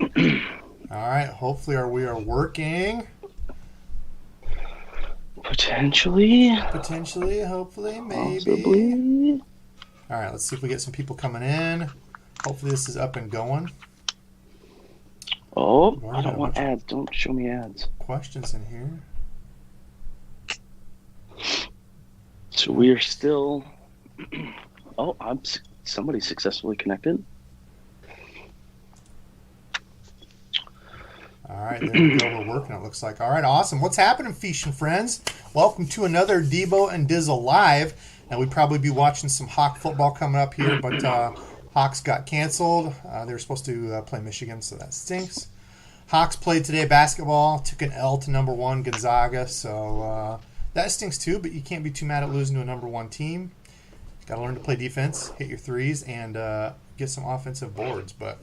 All right, hopefully we are working. Potentially. Potentially, hopefully, maybe. Possibly. All right, let's see if we get some people coming in. Hopefully this is up and going. Oh, We've already I got don't a want bunch of ads. Don't show me ads. questions in here. So we are still. Oh, somebody successfully connected. All right, there we go. We're working, it looks like. All right, awesome. What's happening, Fish and friends? Welcome to another Debo and Dizzle Live. And we'd probably be watching some Hawk football coming up here, but Hawks got canceled. They were supposed to play Michigan, so that stinks. Hawks played today basketball, took an L to number one Gonzaga, so that stinks too, but you can't be too mad at losing to a number one team. Got to learn to play defense, hit your threes, and get some offensive boards. But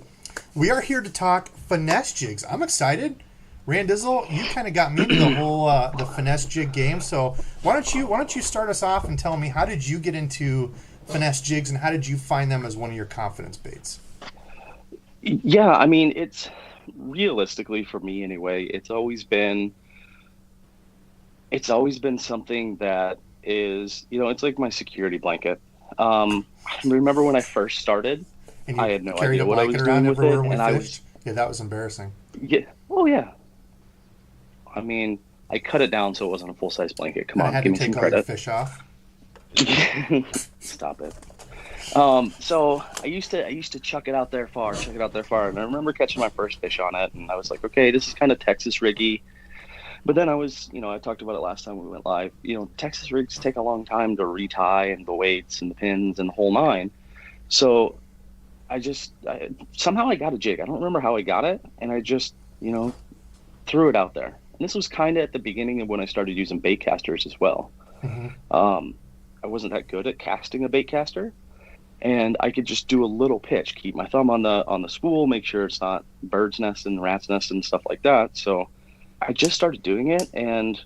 we are here to talk finesse jigs. I'm excited. Randizzle, you kind of got me into the whole the finesse jig game. So why don't you start us off and tell me, how did you get into finesse jigs and how did you find them as one of your confidence baits? Yeah, I mean, it's realistically for me anyway. It's always been something that is, it's like my security blanket. I remember when I first started, And I you had no carried a idea what I blanket was around doing with everywhere it, we and I fished. was, Yeah, that was embarrassing. yeah, oh yeah. I mean, I cut it down so it wasn't a full-size blanket. Come And I on, had to give me some take all your credit. fish off. Stop it. So I used to chuck it out there far, and I remember catching my first fish on it, and I was like, okay, this is kind of Texas riggy. But then I talked about it last time we went live. Texas rigs take a long time to retie and the weights and the pins and the whole nine. So somehow I got a jig. I don't remember how I got it, and I just threw it out there. And this was kind of at the beginning of when I started using bait casters as well. Mm-hmm. Um, I wasn't that good at casting a bait caster, and I could just do a little pitch, keep my thumb on the spool, make sure it's not birds' nests and rats' nests and stuff like that. So I just started doing it, and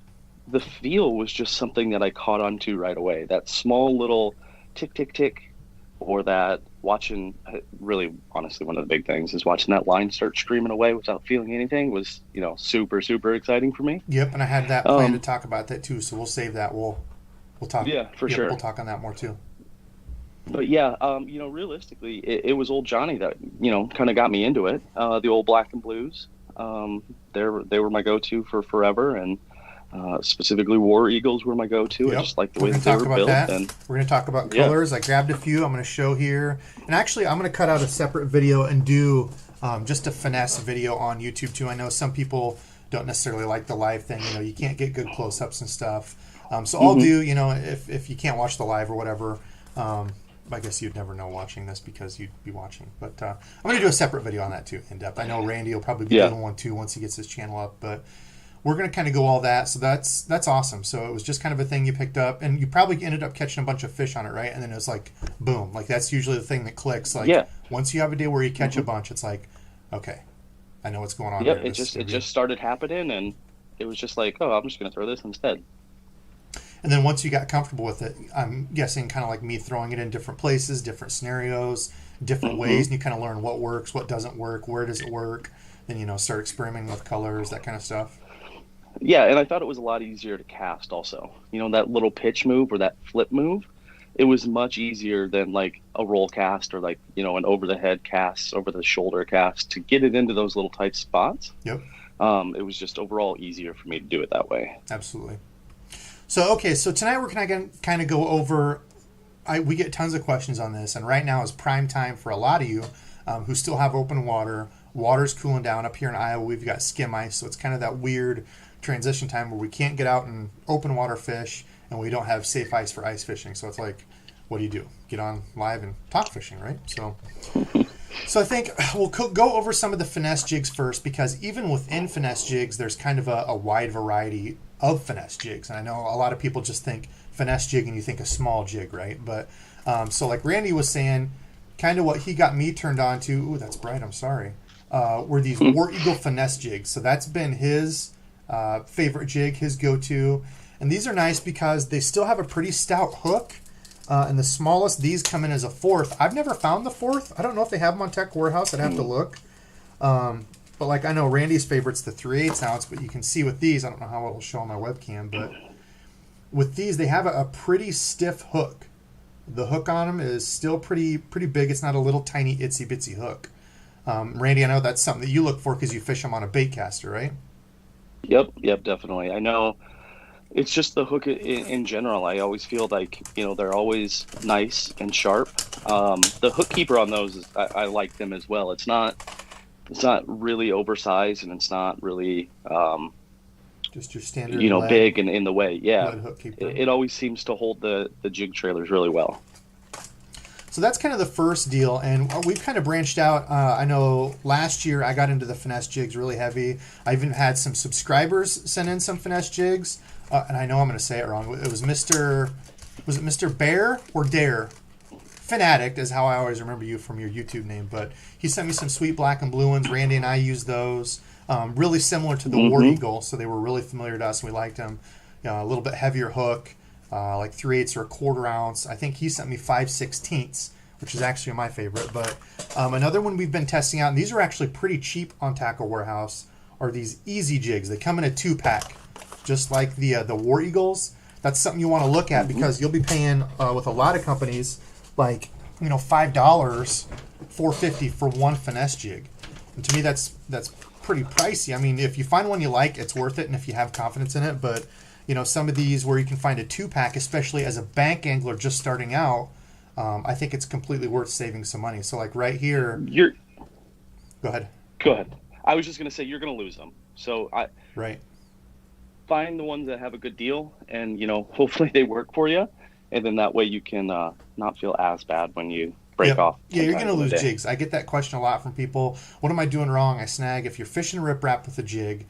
the feel was just something that I caught on to right away. That small little tick, tick, tick, or that watching, really, honestly, one of the big things is watching that line start streaming away without feeling anything was, super, super exciting for me. Yep, and I had that plan to Um, talk about that too, so we'll save that. We'll talk. yeah, for Yep, we'll sure. talk on that more too. But yeah, realistically, it was old Johnny that, kind of got me into it. The old black and blues. They were my go-to for forever, and specifically War Eagles were my go-to. I Yep, just like the we're way going that to they talk were about built, that. and We're going to talk about yeah. colors. I grabbed a few. I'm going to show here, and actually, I'm going to cut out a separate video and do just a finesse video on YouTube too. I know some people don't necessarily like the live thing. You can't get good close-ups and stuff. So I'll Hmm. do. If you can't watch the live or whatever. I guess you'd never know watching this because you'd be watching. But I'm going to do a separate video on that too, in depth. I know Randy will probably be Yeah. doing one too once he gets his channel up. But we're going to kind of go all that. So that's awesome. So it was just kind of a thing you picked up, and you probably ended up catching a bunch of fish on it, right? And then it was like, boom. Like that's usually the thing that clicks. Like Yeah. once you have a day where you catch a Hmm. bunch, it's like, okay, I know what's going on Yep. here. It This is just going it to be. just started happening, and it was just like, oh, I'm just gonna throw this instead. And then once you got comfortable with it, I'm guessing kind of like me throwing it in different places, different scenarios, different Hmm. ways, and you kind of learn what works, what doesn't work, where does it work. Then start experimenting with colors, that kind of stuff. Yeah, and I thought it was a lot easier to cast also. That little pitch move or that flip move, it was much easier than like a roll cast or like, an over the head cast, over the shoulder cast to get it into those little tight spots. Yep, It was just overall easier for me to do it that way. absolutely. So okay, so tonight we're going to kind of go over. We get tons of questions on this, and right now is prime time for a lot of you who still have open water. Water's cooling down up here in Iowa. We've got skim ice, so it's kind of that weird transition time where we can't get out and open water fish, and we don't have safe ice for ice fishing. So it's like, what do? Get on live and talk fishing, right? So I think we'll go over some of the finesse jigs first, because even within finesse jigs, there's kind of a wide variety of finesse jigs. And I know a lot of people just think finesse jig and you think a small jig, right? But so like Randy was saying, kind of what he got me turned on to, ooh, that's bright, I'm sorry, were these War Eagle finesse jigs. So that's been his favorite jig, his go-to. And these are nice because they still have a pretty stout hook. And the smallest, these come in as a fourth. I've never found the fourth. I don't know if they have them on Tech Warehouse. I'd have to look. But like I know Randy's favorite's the 3/8 ounce, but you can see with these, I don't know how it'll show on my webcam, but with these they have a pretty stiff hook. The hook on them is still pretty big. It's not a little tiny itsy bitsy hook. Randy, I know that's something that you look for because you fish them on a bait caster, right? Yep, definitely. I know it's just the hook in general. I always feel like, they're always nice and sharp. The hook keeper on those, I like them as well. It's not really oversized, and it's not really just your standard big and in the way. Yeah, hook keeper. It always seems to hold the jig trailers really well. So that's kind of the first deal, and we've kind of branched out. I know last year I got into the Finesse Jigs really heavy. I even had some subscribers send in some Finesse Jigs, and I know I'm going to say it wrong. It was Mr. Bear or Dare? Finaddict is how I always remember you from your YouTube name, but he sent me some sweet black and blue ones. Randy and I used those. Really similar to the War Eagle, so they were really familiar to us, and we liked them. A little bit heavier hook, like 3/8 or a 1/4 ounce. I think he sent me 5/16, which is actually my favorite. But another one we've been testing out, and these are actually pretty cheap on Tackle Warehouse, are these Easy Jigs. They come in a 2-pack, just like the War Eagles. That's something you want to look at because you'll be paying with a lot of companies like $5, $4.50 for one Finesse Jig, and to me that's pretty pricey. I mean, if you find one you like, it's worth it, and if you have confidence in it. But some of these where you can find a 2-pack, especially as a bank angler just starting out, I think it's completely worth saving some money. So like right here, go ahead. I was just gonna say you're gonna lose them. So right. Find the ones that have a good deal, and hopefully they work for you, and then that way you can not feel as bad when you break off. Yeah, you're going to lose jigs. I get that question a lot from people. What am I doing wrong? I snag. If you're fishing riprap with a jig,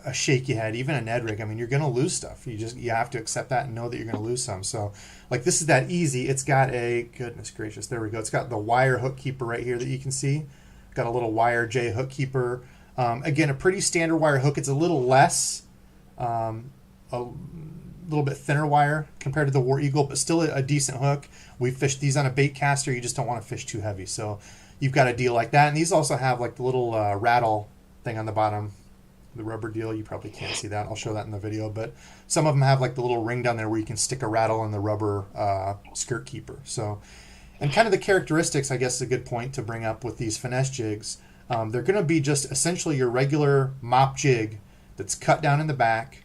a shaky head, even a Ned rig, I mean, you're going to lose stuff. You have to accept that and know that you're going to lose some. So, like, this is that easy. It's got goodness gracious, there we go. It's got the wire hook keeper right here that you can see. Got a little wire J hook keeper. Again, a pretty standard wire hook. It's a little less, a little bit thinner wire compared to the War Eagle, but still a decent hook. We fished these on a bait caster. You just don't want to fish too heavy. So you've got a deal like that. And these also have like the little rattle thing on the bottom, the rubber deal. You probably can't see that. I'll show that in the video. But some of them have like the little ring down there where you can stick a rattle in the rubber skirt keeper. So, and kind of the characteristics, I guess, is a good point to bring up with these Finesse jigs. They're going to be just essentially your regular mop jig that's cut down in the back,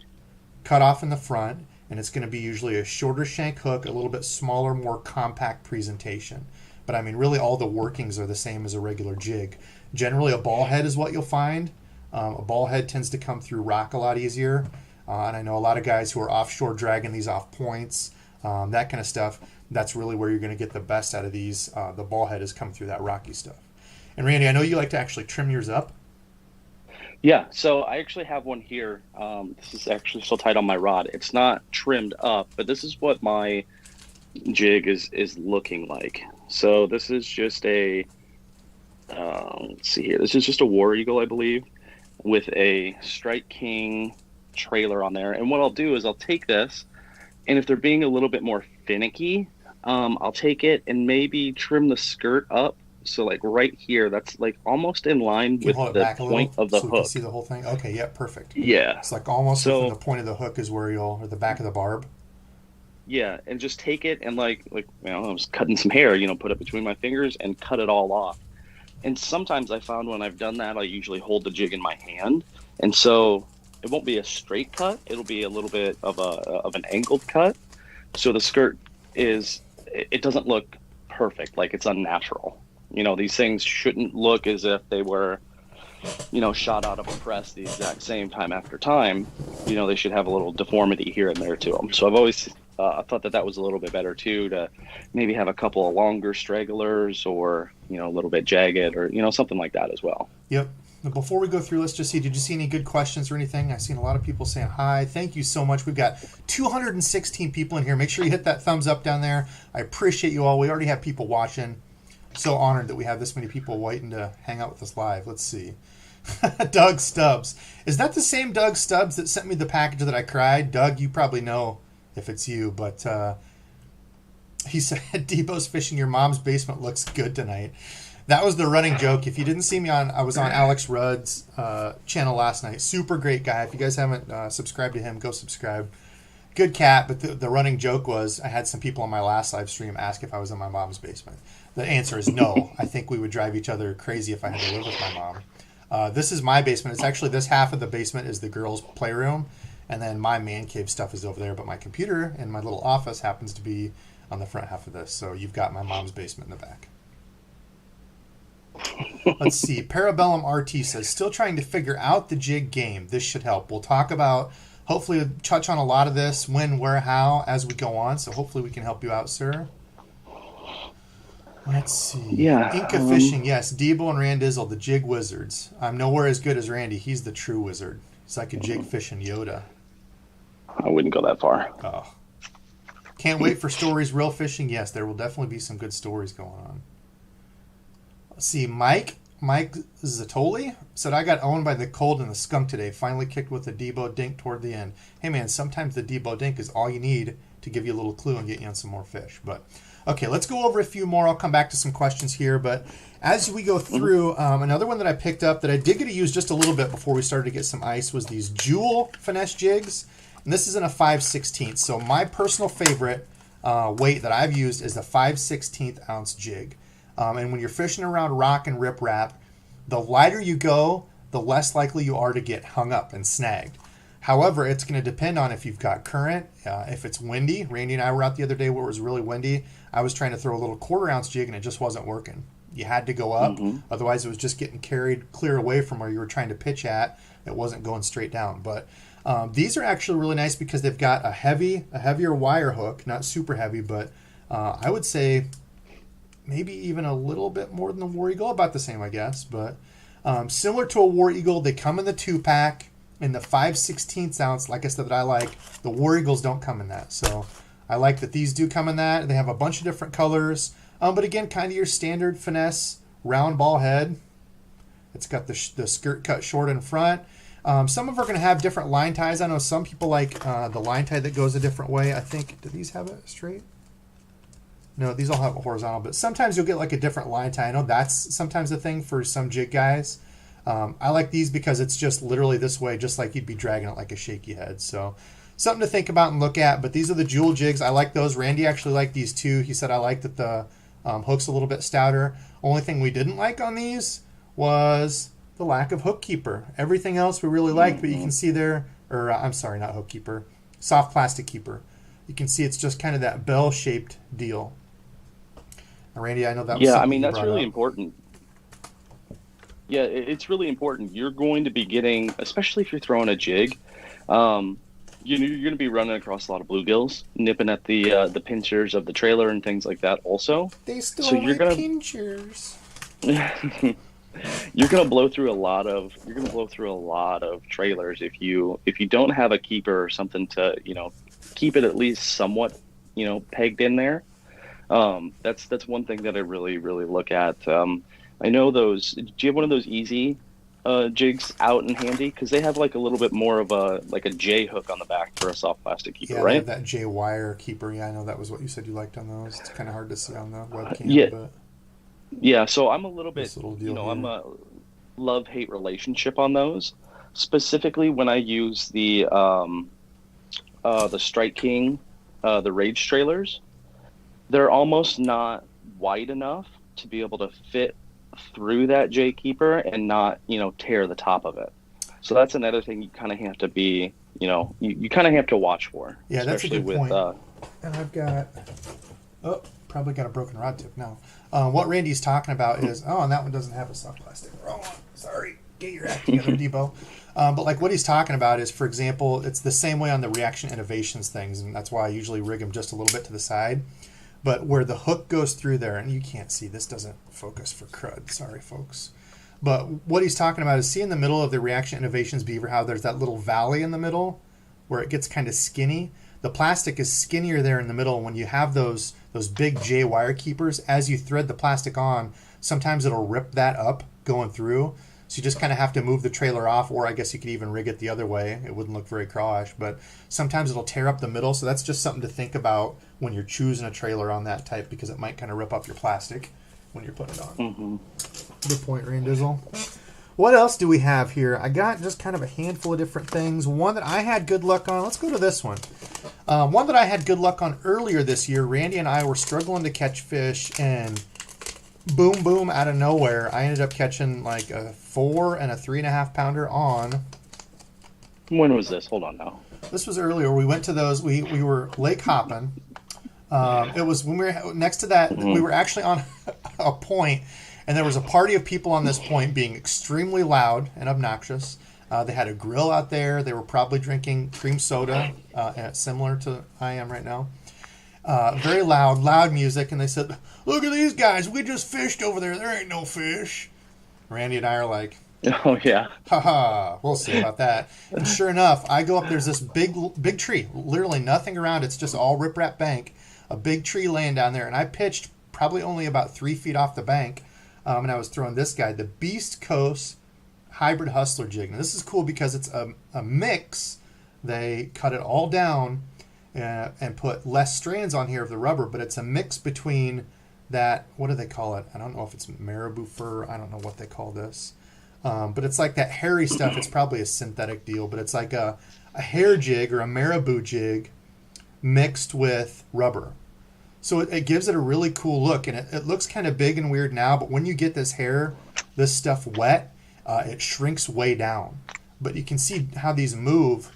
cut off in the front, and it's going to be usually a shorter shank hook, a little bit smaller, more compact presentation. But I mean, really all the workings are the same as a regular jig. Generally, a ball head is what you'll find. A ball head tends to come through rock a lot easier. And I know a lot of guys who are offshore dragging these off points, that kind of stuff. That's really where you're going to get the best out of these. The ball head has come through that rocky stuff. And Randy, I know you like to actually trim yours up. Yeah, so I actually have one here. This is actually still tied on my rod. It's not trimmed up, but this is what my jig is looking like. So this is just a, let's see here. This is just a War Eagle, I believe, with a Strike King trailer on there. And what I'll do is I'll take this, and if they're being a little bit more finicky, I'll take it and maybe trim the skirt up. So like right here, that's like almost in line with the point of the hook. So you can see the whole thing? Okay, yeah, perfect. Yeah. It's like almost within the point of the hook is where or the back of the barb. Yeah, and just take it and like I was cutting some hair, put it between my fingers and cut it all off. And sometimes I found when I've done that, I usually hold the jig in my hand. And so it won't be a straight cut. It'll be a little bit of an angled cut. So the skirt it doesn't look perfect, like it's unnatural. These things shouldn't look as if they were, shot out of a press the exact same time after time. They should have a little deformity here and there to them. So I've always thought that was a little bit better too, to maybe have a couple of longer stragglers or, a little bit jagged or, something like that as well. Yep. Before we go through, let's just see, did you see any good questions or anything? I've seen a lot of people saying hi. Thank you so much. We've got 216 people in here. Make sure you hit that thumbs up down there. I appreciate you all. We already have people watching. So honored that we have this many people waiting to hang out with us live. Let's see. Doug Stubbs. Is that the same Doug Stubbs that sent me the package that I cried? Doug, you probably know if it's you, but he said, DEBO'S fishing your mom's basement looks good tonight. That was the running joke. If you didn't see me I was on Alex Rudd's channel last night. Super great guy. If you guys haven't subscribed to him, go subscribe. Good cat, but the running joke was I had some people on my last live stream ask if I was in my mom's basement. The answer is no. I think we would drive each other crazy if I had to live with my mom. This is my basement. It's actually this half of the basement is the girls' playroom, and then my man cave stuff is over there, but my computer and my little office happens to be on the front half of this. So you've got my mom's basement in the back. Let's see. Parabellum RT says, still trying to figure out the jig game. This should help. We'll talk about, hopefully touch on a lot of this, when, where, how, as we go on. So hopefully we can help you out, sir. Let's see. Yeah. Inca Fishing, yes. Debo and Randizzle, the jig wizards. I'm nowhere as good as Randy. He's the true wizard. He's like a jig fishing Yoda. I wouldn't go that far. Oh. Can't wait for stories. Real fishing, yes. There will definitely be some good stories going on. Let's see. Mike Zatoli said, I got owned by the cold and the skunk today. Finally kicked with a Debo dink toward the end. Hey, man, sometimes the Debo dink is all you need to give you a little clue and get you on some more fish. But okay, let's go over a few more. I'll come back to some questions here. But as we go through, another one that I picked up that I did get to use just a little bit before we started to get some ice was these Jewel Finesse Jigs. And this is in a 5/16. So my personal favorite weight that I've used is the 5/16 ounce jig. And when you're fishing around rock and riprap, the lighter you go, the less likely you are to get hung up and snagged. However, it's going to depend on if you've got current, if it's windy. Randy and I were out the other day where it was really windy. I was trying to throw a little 1/4 ounce jig and it just wasn't working. You had to go up. Otherwise, it was just getting carried clear away from where you were trying to pitch at. It wasn't going straight down. But these are actually really nice because they've got a heavier wire hook, not super heavy, but I would say maybe even a little bit more than the War Eagle, about the same, I guess. But similar to a War Eagle, they come in the 2-pack in the 5/16 ounce. Like I said, that I like. The War Eagles don't come in that, so I like that these do come in that. They have a bunch of different colors, but again, kind of your standard Finesse round ball head. It's got the skirt cut short in front. Some of them are going to have different line ties. I know some people like the line tie that goes a different way. I think, do these have it straight? No, these all have it horizontal, but sometimes you'll get like a different line tie. I know that's sometimes a thing for some jig guys. I like these because it's just literally this way, just like you'd be dragging it like a shaky head. So something to think about and look at. But these are the Jewel jigs. I like those. Randy actually liked these too. He said, I like that the hook's a little bit stouter. Only thing we didn't like on these was the lack of hook keeper. Everything else we really liked, but you can see there, or I'm sorry, not hook keeper, soft plastic keeper. You can see it's just kind of that bell-shaped deal. And Randy, I know that was I mean, that's really important. Yeah, it's really important. You're going to be getting, especially if you're throwing a jig, you're going to be running across a lot of bluegills, nipping at the pinchers of the trailer and things like that also. They stole my pinchers. You're going to blow through a lot of trailers if you don't have a keeper or something to, keep it at least somewhat, pegged in there. That's one thing that I really, really look at. I know those. Do you have one of those easy jigs out and handy? Because they have like a little bit more of a J hook on the back for a soft plastic keeper, right? Yeah, that J wire keeper. Yeah, I know that was what you said you liked on those. It's kind of hard to see on the webcam. Yeah, but yeah. So I'm a little bit, I'm a love-hate relationship on those. Specifically, when I use the Strike King, the Rage trailers, they're almost not wide enough to be able to fit through that J keeper and not, tear the top of it. So that's another thing you kind of have to be, you kind of have to watch for. Yeah, that's a good point. And I've got, probably got a broken rod tip now. What Randy's talking about is, and that one doesn't have a soft plastic. Wrong one. Sorry. Get your act together, Debo. But like what he's talking about is, for example, it's the same way on the Reaction Innovations things, and that's why I usually rig them just a little bit to the side. But where the hook goes through there, and you can't see, this doesn't focus for crud. Sorry, folks. But what he's talking about is, see in the middle of the Reaction Innovations beaver how there's that little valley in the middle where it gets kind of skinny? The plastic is skinnier there in the middle. When you have those big J wire keepers, as you thread the plastic on, sometimes it'll rip that up going through. So you just kind of have to move the trailer off, or I guess you could even rig it the other way. It wouldn't look very crawish, but sometimes it'll tear up the middle. So that's just something to think about when you're choosing a trailer on that type, because it might kind of rip up your plastic. when you're putting it on. Mm-hmm. Good point, Randizzle. What else do we have here? I got just kind of a handful of different things. One that I had good luck on. Let's go to this one. One that I had good luck on earlier this year. Randy and I were struggling to catch fish, and boom, boom, out of nowhere, I ended up catching like a 4 and a 3.5 pounder on. When was this? Hold on now. This was earlier. We went to those. We were lake hopping. It was when we were next to that. Mm-hmm. We were actually on a point, and there was a party of people on this point being extremely loud and obnoxious. They had a grill out there. They were probably drinking cream soda, similar to I am right now. Very loud music, and they said, "Look at these guys. We just fished over there. There ain't no fish." Randy and I are like, "Oh yeah, haha, we'll see about that." And sure enough, I go up. There's this big tree, literally nothing around. It's just all riprap bank. A big tree laying down there, and I pitched probably only about 3 feet off the bank, and I was throwing this guy, the Beast Coast Hybrid Hustler Jig. Now this is cool because it's a mix. They cut it all down and put less strands on here of the rubber, but it's a mix between that, what do they call it? I don't know if it's marabou fur. I don't know what they call this. But it's like that hairy stuff. It's probably a synthetic deal, but it's like a hair jig or a marabou jig mixed with rubber. So it gives it a really cool look, and it looks kind of big and weird now, but when you get this stuff wet, it shrinks way down. But you can see how these move,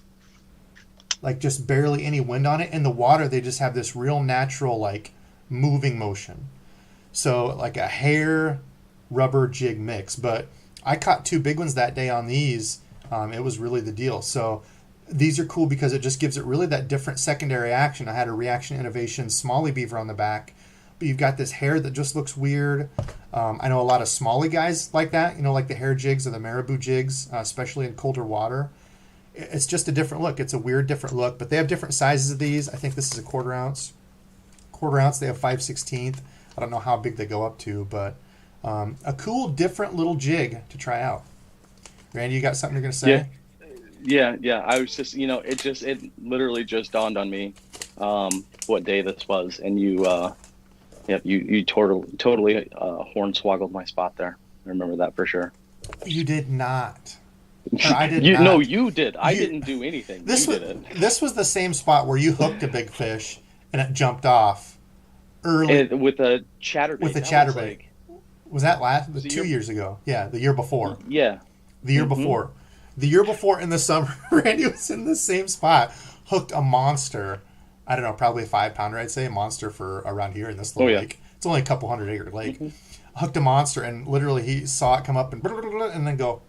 like just barely any wind on it. In the water, they just have this real natural, like, moving motion. So like a hair rubber jig mix. But I caught 2 big ones that day on these. It was really the deal. So these are cool because it just gives it really that different secondary action. I had a Reaction Innovation Smalley Beaver on the back, but you've got this hair that just looks weird. I know a lot of Smalley guys like that, like the hair jigs or the marabou jigs, especially in colder water. It's just a different look. It's a weird, different look, but they have different sizes of these. I think this is a quarter ounce. They have 5/16. I don't know how big they go up to, but a cool, different little jig to try out. Randy, you got something you're going to say? Yeah. I was just, it literally just dawned on me what day this was, and you totally hornswoggled my spot there. I remember that for sure. You did not. I did not. No, not. you did. I didn't do anything. This was the same spot where you hooked a big fish and it jumped off early with a chatterbait. Was that 2 years ago? Yeah, the year before. Yeah. The year before. The year before in the summer, Randy was in the same spot, hooked a monster. I don't know, probably a 5-pounder, I'd say, a monster for around here in this little lake. It's only a couple 100-acre lake. Hooked a monster, and literally he saw it come up and then go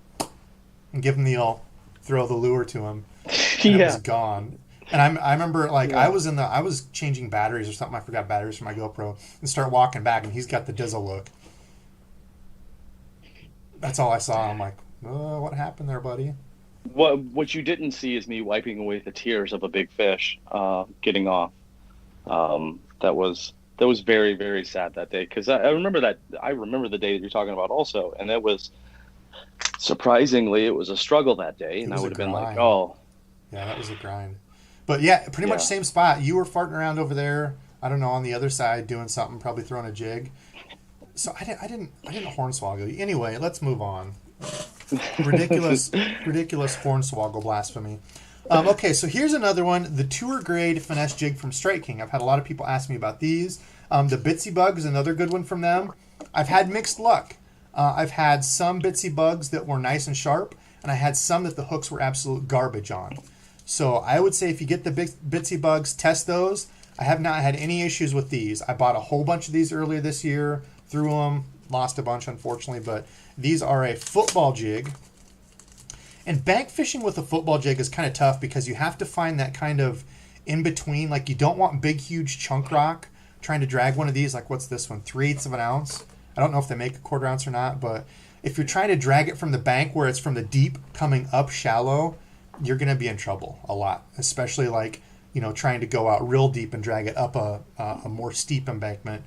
and give him the old throw the lure to him. And it was gone. And I remember, I was changing batteries or something. I forgot batteries for my GoPro and start walking back, and he's got the Dizzle look. That's all I saw. I'm like, what happened there, buddy? What you didn't see is me wiping away the tears of a big fish getting off. That was very, very sad that day, because I remember the day that you're talking about also, and it was surprisingly it was a struggle that day, and I would have been like, oh, yeah, that was a grind. But yeah, pretty much same spot. You were farting around over there. I don't know, on the other side doing something, probably throwing a jig. So I didn't hornswoggle you. Anyway, let's move on. Ridiculous hornswoggle blasphemy. Okay, so here's another one, the tour grade finesse jig from Strike King. I've had a lot of people ask me about these. The Bitsy Bug is another good one from them. I've had mixed luck. I've had some Bitsy Bugs that were nice and sharp, and I had some that the hooks were absolute garbage on. So I would say if you get the Bitsy Bugs, test those. I have not had any issues with these. I bought a whole bunch of these earlier this year, threw them, lost a bunch unfortunately, but these are a football jig. And bank fishing with a football jig is kind of tough because you have to find that kind of in between. Like, you don't want big, huge chunk rock trying to drag one of these. Like, what's this one? 3/8 of an ounce. I don't know if they make a quarter ounce or not, but if you're trying to drag it from the bank where it's from the deep coming up shallow, you're going to be in trouble a lot, especially trying to go out real deep and drag it up a more steep embankment.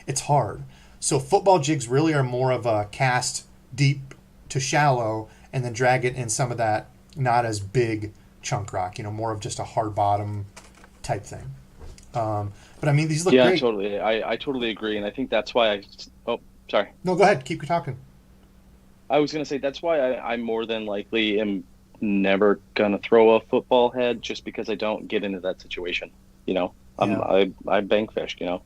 It's hard. So football jigs really are more of a cast deep to shallow and then drag it in some of that not as big chunk rock, more of just a hard bottom type thing. But I mean, these look great. Yeah, totally. I totally agree. And I think that's why Sorry. No, go ahead. Keep talking. I was going to say that's why I more than likely am never going to throw a football head, just because I don't get into that situation. You know, Yeah. I bank fish, you know.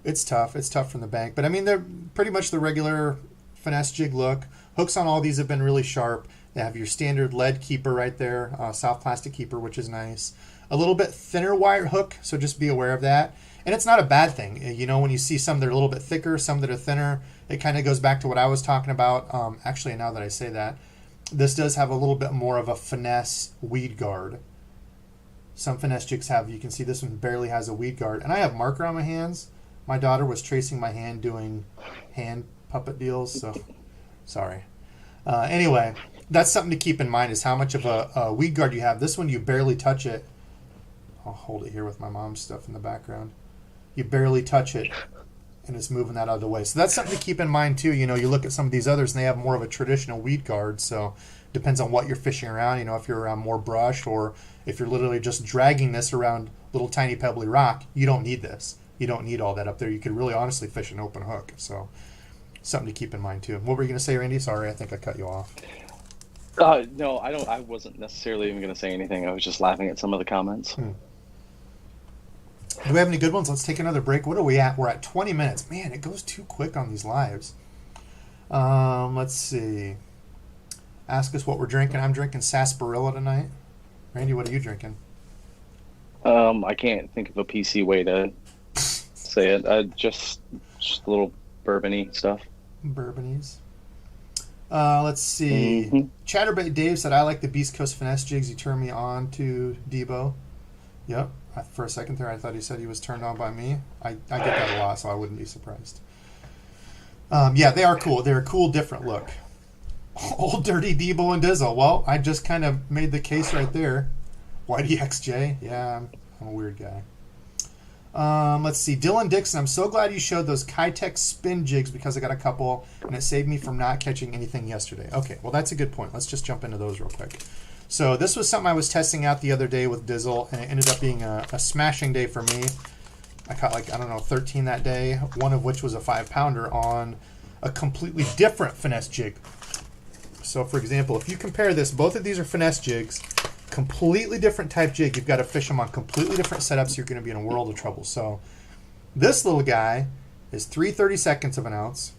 It's tough. It's tough from the bank. But I mean, they're pretty much the regular finesse jig look. Hooks on all these have been really sharp. They have your standard lead keeper right there, soft plastic keeper, which is nice. A little bit thinner wire hook, so just be aware of that. And it's not a bad thing. You know, when you see some that are a little bit thicker, some that are thinner, it kind of goes back to what I was talking about. Actually, now that I say that, this does have a little bit more of a finesse weed guard. Some finesse jigs have, you can see this one barely has a weed guard. And I have marker on my hands. My daughter was tracing my hand doing hand puppet deals, so sorry. Anyway, that's something to keep in mind, is how much of a weed guard you have. This one, you barely touch it. I'll hold it here with my mom's stuff in the background. You barely touch it, and it's moving that out of the way. So that's something to keep in mind, too. You know, you look at some of these others, and they have more of a traditional weed guard, so depends on what you're fishing around. You know, if you're around more brush, or if you're literally just dragging this around little tiny pebbly rock, you don't need this. You don't need all that up there. You could really honestly fish an open hook. So something to keep in mind, too. What were you going to say, Randy? Sorry, I think I cut you off. No, I wasn't necessarily even going to say anything. I was just laughing at some of the comments. Do we have any good ones? Let's take another break. What are we at? We're at 20 minutes. Man, it goes too quick on these lives. Let's see. Ask us what we're drinking. I'm drinking sarsaparilla tonight. Randy, what are you drinking? I can't think of a PC way to say it. Just a little bourbon-y stuff. Bourbonies. Let's see. Chatterbait Dave said, I like the Beast Coast Finesse Jigs. He turned me on to DEBO. Yep. For a second there, I thought he said he was turned on by me. I get that a lot, so I wouldn't be surprised. Yeah, they are cool. They're a cool, different look. Old Dirty DEBO and Dizzle. Well, I just kind of made the case right there. YDXJ. Yeah, I'm a weird guy. Let's see. Dylan Dixon, I'm so glad you showed those Kitech spin jigs, because I got a couple, and it saved me from not catching anything yesterday. Okay, well, that's a good point. Let's just jump into those real quick. So this was something I was testing out the other day with Dizzle, and it ended up being a smashing day for me. I caught 13 that day, one of which was a 5-pounder on a completely different finesse jig. So for example, if you compare this, both of these are finesse jigs, completely different type jig. You've got to fish them on completely different setups. You're going to be in a world of trouble. So this little guy is 3/32 of an ounce.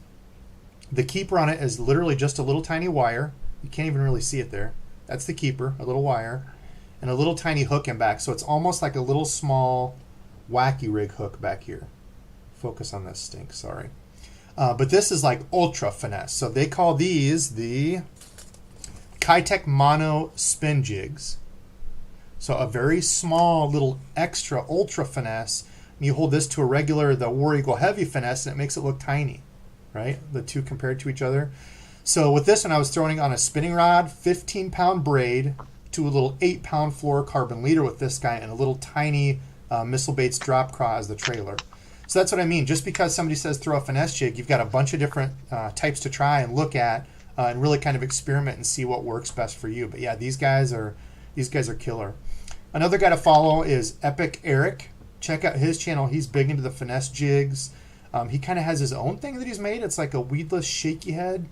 The keeper on it is literally just a little tiny wire. You can't even really see it there. That's the keeper, a little wire, and a little tiny hook in back. So it's almost like a little small wacky rig hook back here. Focus on this stink, sorry. But this is like ultra finesse. So they call these the Kitech Mono Spin Jigs. So a very small little extra ultra finesse. And you hold this to a regular, the War Eagle Heavy finesse, and it makes it look tiny, right? The two compared to each other. So with this one, I was throwing on a spinning rod, 15-pound braid, to a little 8-pound fluorocarbon leader with this guy, and a little tiny Missile Baits drop craw as the trailer. So that's what I mean. Just because somebody says throw a finesse jig, you've got a bunch of different types to try and look at, and really kind of experiment and see what works best for you. But yeah, these guys are killer. Another guy to follow is Epic Eric. Check out his channel. He's big into the finesse jigs. He kind of has his own thing that he's made. It's like a weedless shaky head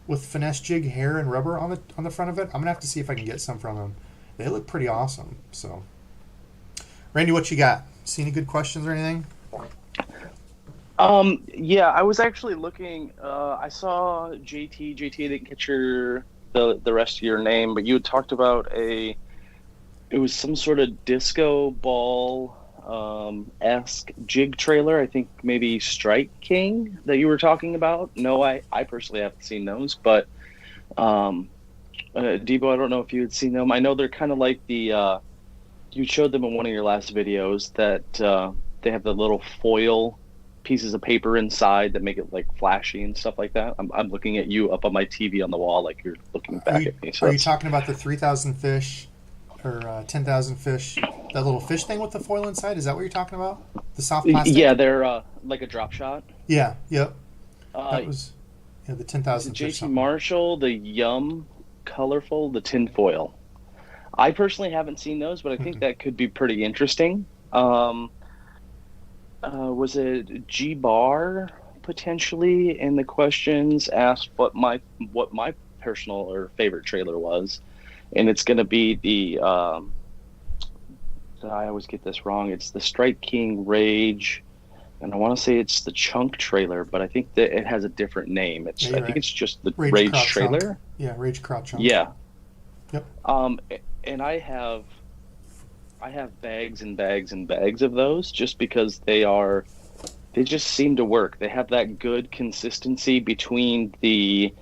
with finesse jig hair and rubber on the front of it. I'm gonna have to see if I can get some from him. They look pretty awesome. So, Randy, what you got? See any good questions or anything? Yeah, I was actually looking. I saw JT. JT, I didn't catch the rest of your name, but you had talked about it was some sort of disco ball esque jig trailer. I think maybe Strike King that you were talking about. No, I personally haven't seen those, but DEBO, I don't know if you had seen them. I know they're kind of like the you showed them in one of your last videos that they have the little foil pieces of paper inside that make it like flashy and stuff like that. I'm looking at you up on my TV on the wall like you're looking back at me. So are you talking about the 3,000 fish or 10,000 fish, that little fish thing with the foil inside? Is that what you're talking about? The soft plastic? Yeah, they're like a drop shot. Yeah, yep. That was the 10,000 fish. JT Marshall, the Yum Colorful, the tin foil. I personally haven't seen those, but I think that could be pretty interesting. Was it G-Bar potentially in the questions asked what my personal or favorite trailer was, and it's going to be the I always get this wrong. It's the Strike King Rage, and I want to say it's the Chunk trailer, but I think that it has a different name. It's I think it's just the Rage trailer. Chunk. Yeah, Rage Craw Chunk. Yeah. Yep. And I have bags and bags and bags of those just because they just seem to work. They have that good consistency between the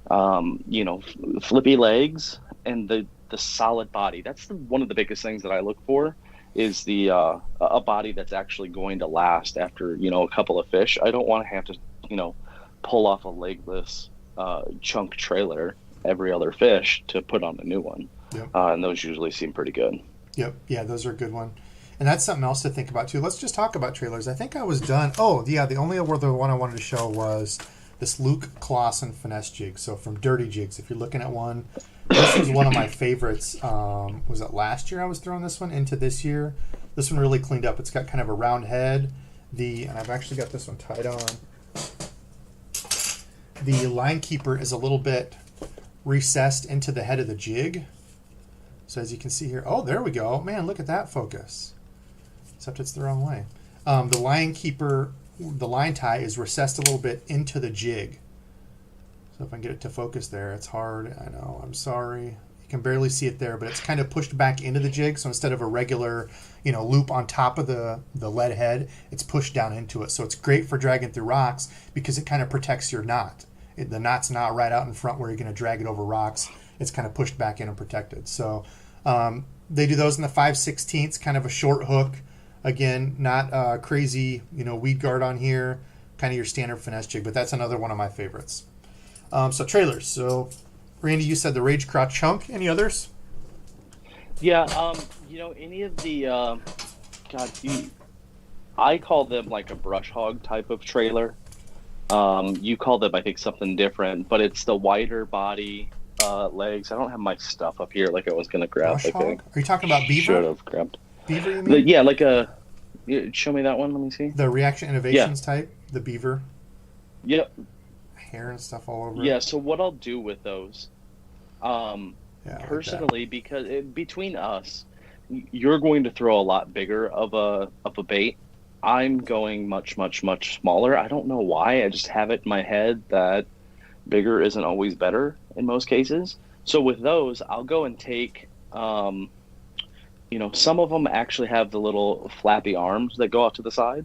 flippy legs and the solid body. That's one of the biggest things that I look for is the a body that's actually going to last after a couple of fish. I don't want to have to pull off a legless chunk trailer every other fish to put on a new one. Yep. And those usually seem pretty good. Yep. Yeah, those are a good one. And that's something else to think about too. Let's just talk about trailers. I think I was done. Oh, yeah, the only other one I wanted to show was this Luke Clausen Finesse Jig. So from Dirty Jigs, if you're looking at one, this was one of my favorites. Was it last year I was throwing this one into this year? This one really cleaned up. It's got kind of a round head. And I've actually got this one tied on. The line keeper is a little bit recessed into the head of the jig. So as you can see here, oh, there we go. Man, look at that focus. Except it's the wrong way. The line keeper, the line tie is recessed a little bit into the jig. So if I can get it to focus there, it's hard. I know, I'm sorry. You can barely see it there, but it's kind of pushed back into the jig. So instead of a regular, loop on top of the lead head, it's pushed down into it. So it's great for dragging through rocks because it kind of protects your knot. The knot's not right out in front where you're going to drag it over rocks. It's kind of pushed back in and protected. So they do those in the 5/16, kind of a short hook. Again, not crazy, weed guard on here, kind of your standard finesse jig, but that's another one of my favorites. So trailers. So Randy, you said the Rage Craw Chunk. Any others? Yeah, any of the I call them like a brush hog type of trailer. You call them, I think, something different, but it's the wider body legs. I don't have my stuff up here like I was going to grab. Brush hog? Are you talking about beaver? Should have grabbed. Beaver, you mean? Yeah, like show me that one. Let me see. The Reaction Innovations type, the beaver. Yep. Hair and stuff all over. Yeah. So what I'll do with those, personally, like because between us, you're going to throw a lot bigger of a bait. I'm going much, much, much smaller. I don't know why. I just have it in my head that bigger isn't always better in most cases. So with those, I'll go and take, some of them actually have the little flappy arms that go out to the side.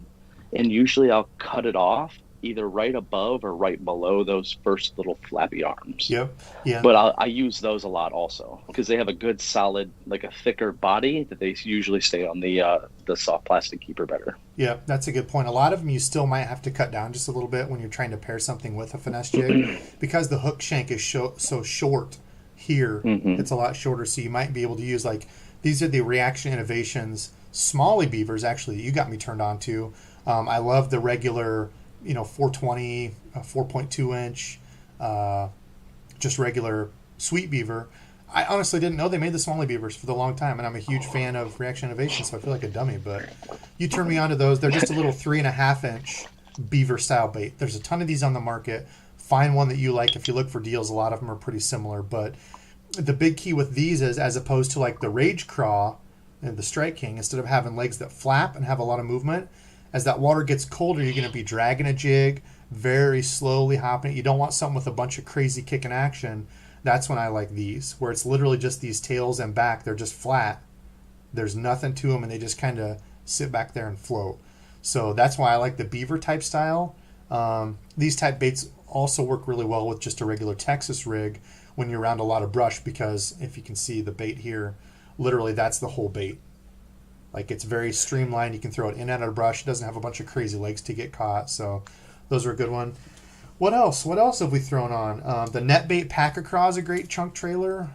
And usually I'll cut it off either right above or right below those first little flappy arms. Yep. Yeah. But I use those a lot also because they have a good solid, like a thicker body that they usually stay on the soft plastic keeper better. Yeah, that's a good point. A lot of them you still might have to cut down just a little bit when you're trying to pair something with a finesse jig because the hook shank is so short here. Mm-hmm. It's a lot shorter, so you might be able to use these are the Reaction Innovations Smalley beavers actually that you got me turned on to. I love the regular 420, 4.2 inch, just regular sweet beaver. I honestly didn't know they made the Smalley beavers for the long time, and I'm a huge fan of Reaction Innovation, so I feel like a dummy, but you turned me on to those. They're just a little 3.5 inch beaver style bait. There's a ton of these on the market. Find one that you like. If you look for deals, a lot of them are pretty similar, but the big key with these is, as opposed to like the Rage Craw and the Strike King, instead of having legs that flap and have a lot of movement, as that water gets colder, you're going to be dragging a jig, very slowly hopping it. You don't want something with a bunch of crazy kick and action. That's when I like these, where it's literally just these tails and back. They're just flat. There's nothing to them, and they just kind of sit back there and float. So that's why I like the beaver type style. These type baits also work really well with just a regular Texas rig when you're around a lot of brush, because if you can see the bait here, literally that's the whole bait. Like, it's very streamlined. You can throw it in and out of brush. It doesn't have a bunch of crazy legs to get caught. So those are a good one. What else? What else have we thrown on? The net bait Packer Craw is a great chunk trailer.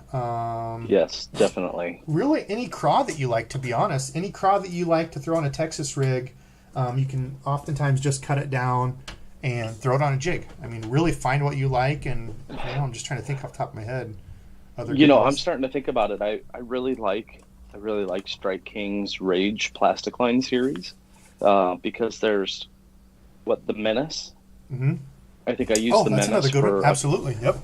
Yes, definitely. Really, any craw that you like, to be honest. Any craw that you like to throw on a Texas rig, you can oftentimes just cut it down and throw it on a jig. I mean, really find what you like. And I'm just trying to think off the top of my head. I'm starting to think about it. I really like Strike King's Rage plastic line series because there's the Menace. I think I used Oh, the that's another Menace good one. for Absolutely. Yep.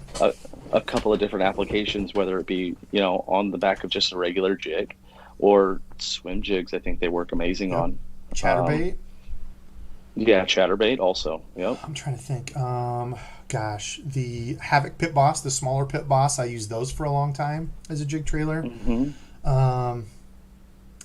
a couple of different applications, whether it be, on the back of just a regular jig or swim jigs. I think they work amazing Yep. on. Chatterbait. Yeah, chatterbait also. Yep. I'm trying to think. Gosh, the Havoc Pit Boss, the smaller Pit Boss, I used those for a long time as a jig trailer. I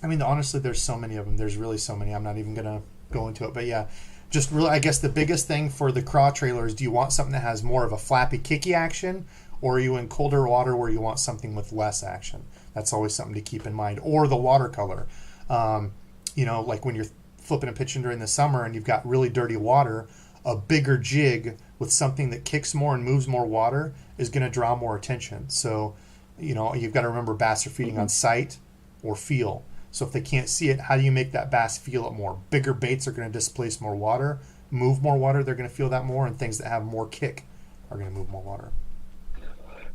mean, honestly, there's so many of them. There's really so many. I'm not even going to go into it. But yeah, just really, I guess the biggest thing for the Craw trailers, do you want something that has more of a flappy, kicky action? Or are you in colder water where you want something with less action? That's always something to keep in mind. Or the watercolor. Like when you're flipping and pitching during the summer and you've got really dirty water, a bigger jig with something that kicks more and moves more water is going to draw more attention. So, you've got to remember bass are feeding on sight or feel. So if they can't see it, how do you make that bass feel it more? Bigger baits are going to displace more water, move more water, they're going to feel that more, and things that have more kick are going to move more water.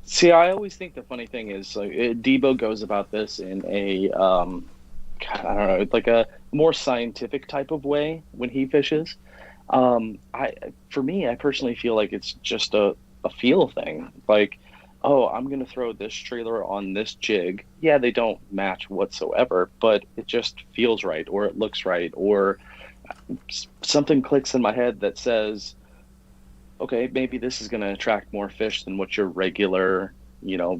See, I always think the funny thing is, like, Debo goes about this in a, I don't know, like a more scientific type of way when he fishes. For me, I personally feel like it's just a feel thing. Like, oh, I'm going to throw this trailer on this jig. Yeah, they don't match whatsoever, but it just feels right, or it looks right, or something clicks in my head that says, okay, maybe this is going to attract more fish than what your regular,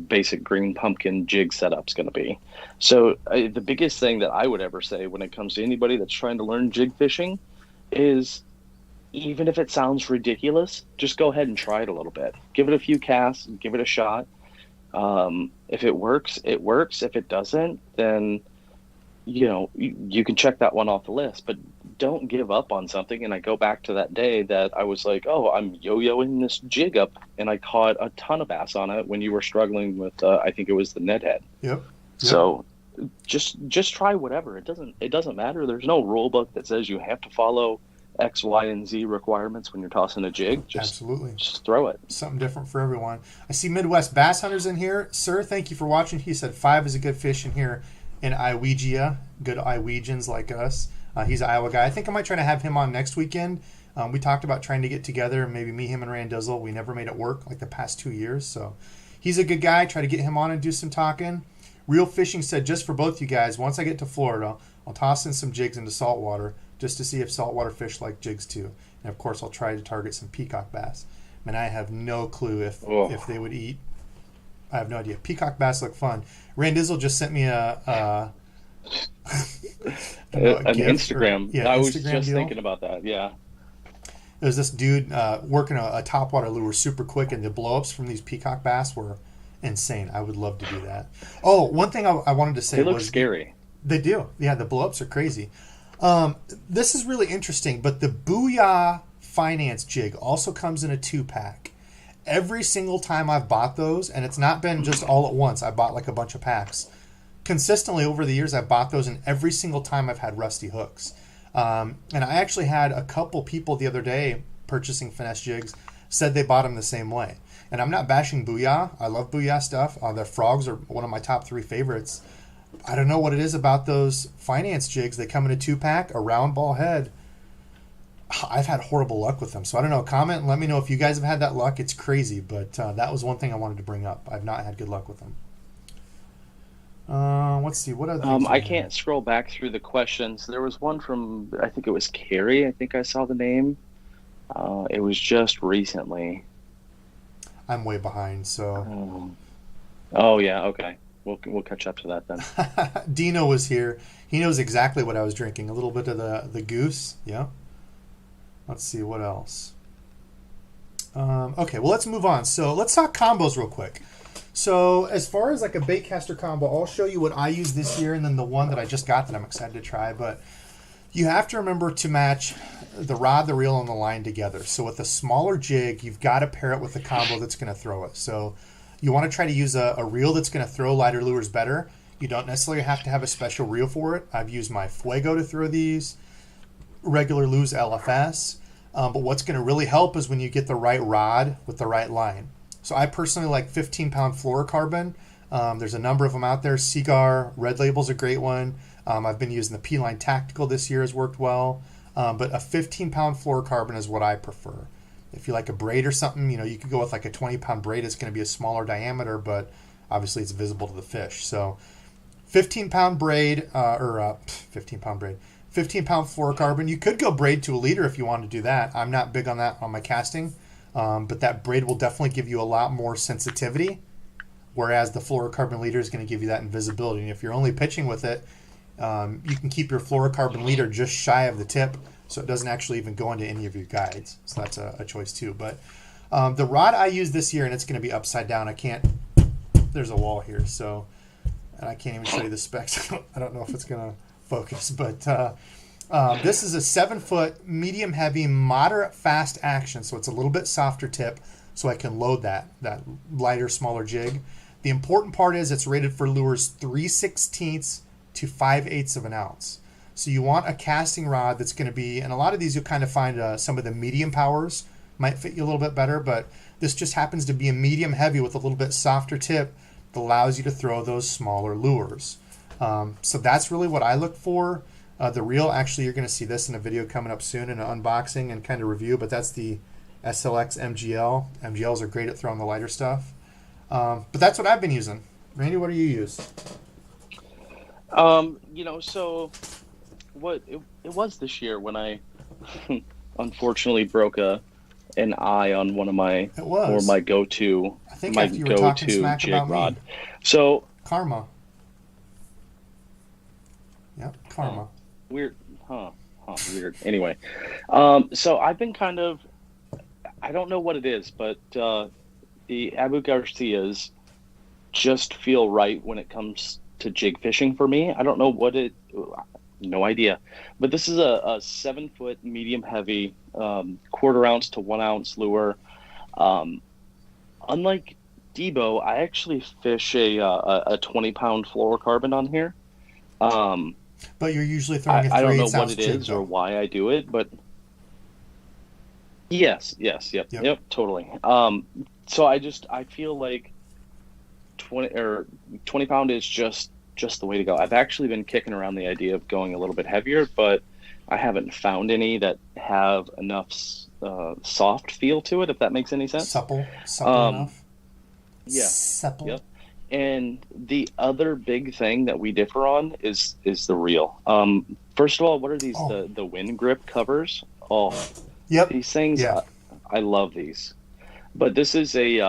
basic green pumpkin jig setup's going to be. So the biggest thing that I would ever say when it comes to anybody that's trying to learn jig fishing is, even if it sounds ridiculous, just go ahead and try it a little bit. Give it a few casts, give it a shot. If it works, it works. If it doesn't, then, you can check that one off the list. But don't give up on something. And I go back to that day that I was like, oh, I'm yo-yoing this jig up, and I caught a ton of bass on it when you were struggling with, I think it was the net head. Yep. So just try whatever. It doesn't matter. There's no rule book that says you have to follow X, Y, and Z requirements when you're tossing a jig. Absolutely. Just throw it. Something different for everyone. I see Midwest Bass Hunters in here. Sir, thank you for watching. He said 5 is a good fish in here in Iowegia. Good Iowegians like us. He's an Iowa guy. I think I might try to have him on next weekend. We talked about trying to get together, maybe me, him, and Randizzle. We never made it work like the past 2 years. So he's a good guy. Try to get him on and do some talking. Real Fishing said, just for both you guys, once I get to Florida, I'll toss in some jigs into saltwater just to see if saltwater fish like jigs too. And of course, I'll try to target some peacock bass. Man, I have no clue if they would eat. I have no idea. Peacock bass look fun. Randizzle just sent me an Instagram. I was Instagram just deal. thinking about that. Yeah. There's this dude working a topwater lure super quick, and the blow-ups from these peacock bass were insane. I would love to do that. Oh, one thing I wanted to say They look scary. They do. Yeah, the blow-ups are crazy. This is really interesting, but the Booyah Finance jig also comes in a 2-pack. Every single time I've bought those, and it's not been just all at once, I bought like a bunch of packs. Consistently over the years, I've bought those, and every single time I've had rusty hooks. And I actually had a couple people the other day purchasing Finesse jigs said they bought them the same way. And I'm not bashing Booyah. I love Booyah stuff. Their frogs are one of my top 3 favorites. I don't know what it is about those Finance jigs. They come in a 2-pack, a round ball head. I've had horrible luck with them. So I don't know. Comment and let me know if you guys have had that luck. It's crazy, but that was one thing I wanted to bring up. I've not had good luck with them. Let's see. What other things I can't scroll back through the questions. There was one from, I think it was Carrie. I think I saw the name. It was just recently. I'm way behind, so. Oh, yeah. Okay. We'll catch up to that then. Dino was here. He knows exactly what I was drinking. A little bit of the goose. Yeah. Let's see what else. Okay, well, let's move on. So let's talk combos real quick. So as far as like a baitcaster combo, I'll show you what I use this year and then the one that I just got that I'm excited to try. But you have to remember to match the rod, the reel, and the line together. So with a smaller jig, you've got to pair it with the combo that's going to throw it. So you want to try to use a reel that's going to throw lighter lures better. You don't necessarily have to have a special reel for it. I've used my Fuego to throw these, regular Luz LFS. But what's going to really help is when you get the right rod with the right line. So I personally like 15-pound fluorocarbon. There's a number of them out there. Cigar, Red Label's a great one. I've been using the P-Line Tactical this year, has worked well. But a 15-pound fluorocarbon is what I prefer. If you like a braid or something, you could go with like a 20-pound braid. It's going to be a smaller diameter, but obviously it's visible to the fish. So 15-pound braid, 15-pound braid, 15-pound fluorocarbon. You could go braid to a leader if you want to do that. I'm not big on that on my casting, but that braid will definitely give you a lot more sensitivity, whereas the fluorocarbon leader is going to give you that invisibility. And if you're only pitching with it, you can keep your fluorocarbon leader just shy of the tip, so it doesn't actually even go into any of your guides. So that's a choice too. But the rod I use this year, and it's going to be upside down. There's a wall here, so, and I can't even show you the specs. I don't know if it's going to focus, but this is a 7-foot, medium heavy, moderate fast action. So it's a little bit softer tip, so I can load that lighter, smaller jig. The important part is it's rated for lures 3/16 to 5/8 of an ounce. So you want a casting rod that's going to be, and a lot of these you'll kind of find some of the medium powers might fit you a little bit better, but this just happens to be a medium heavy with a little bit softer tip that allows you to throw those smaller lures. So that's really what I look for. The reel, actually, you're going to see this in a video coming up soon in an unboxing and kind of review, but that's the SLX MGL. MGLs are great at throwing the lighter stuff. But that's what I've been using. Randy, what do you use? So what it was this year when I unfortunately broke an eye on one of my go-to jig rod. Me. So Karma. Yep, Karma. Weird, weird. Anyway, so I've been I don't know what it is, but the Abu Garcias just feel right when it comes to jig fishing for me. I don't know no idea. But this is a 7-foot medium heavy, 1/4 ounce to 1 ounce lure. Unlike DEBO, I actually fish a 20-pound fluorocarbon on here. But you're usually throwing a 3/8 I don't know what ounce it jig, is though. or why I do it, but yep, totally. So I feel like 20 pound is just the way to go. I've actually been kicking around the idea of going a little bit heavier, but I haven't found any that have enough soft feel to it, if that makes any sense. Supple enough. Yeah. Supple. Yep. And the other big thing that we differ on is the reel. First of all, what are these the wind grip covers? Oh, yep. These things, yeah. I love these. But this is a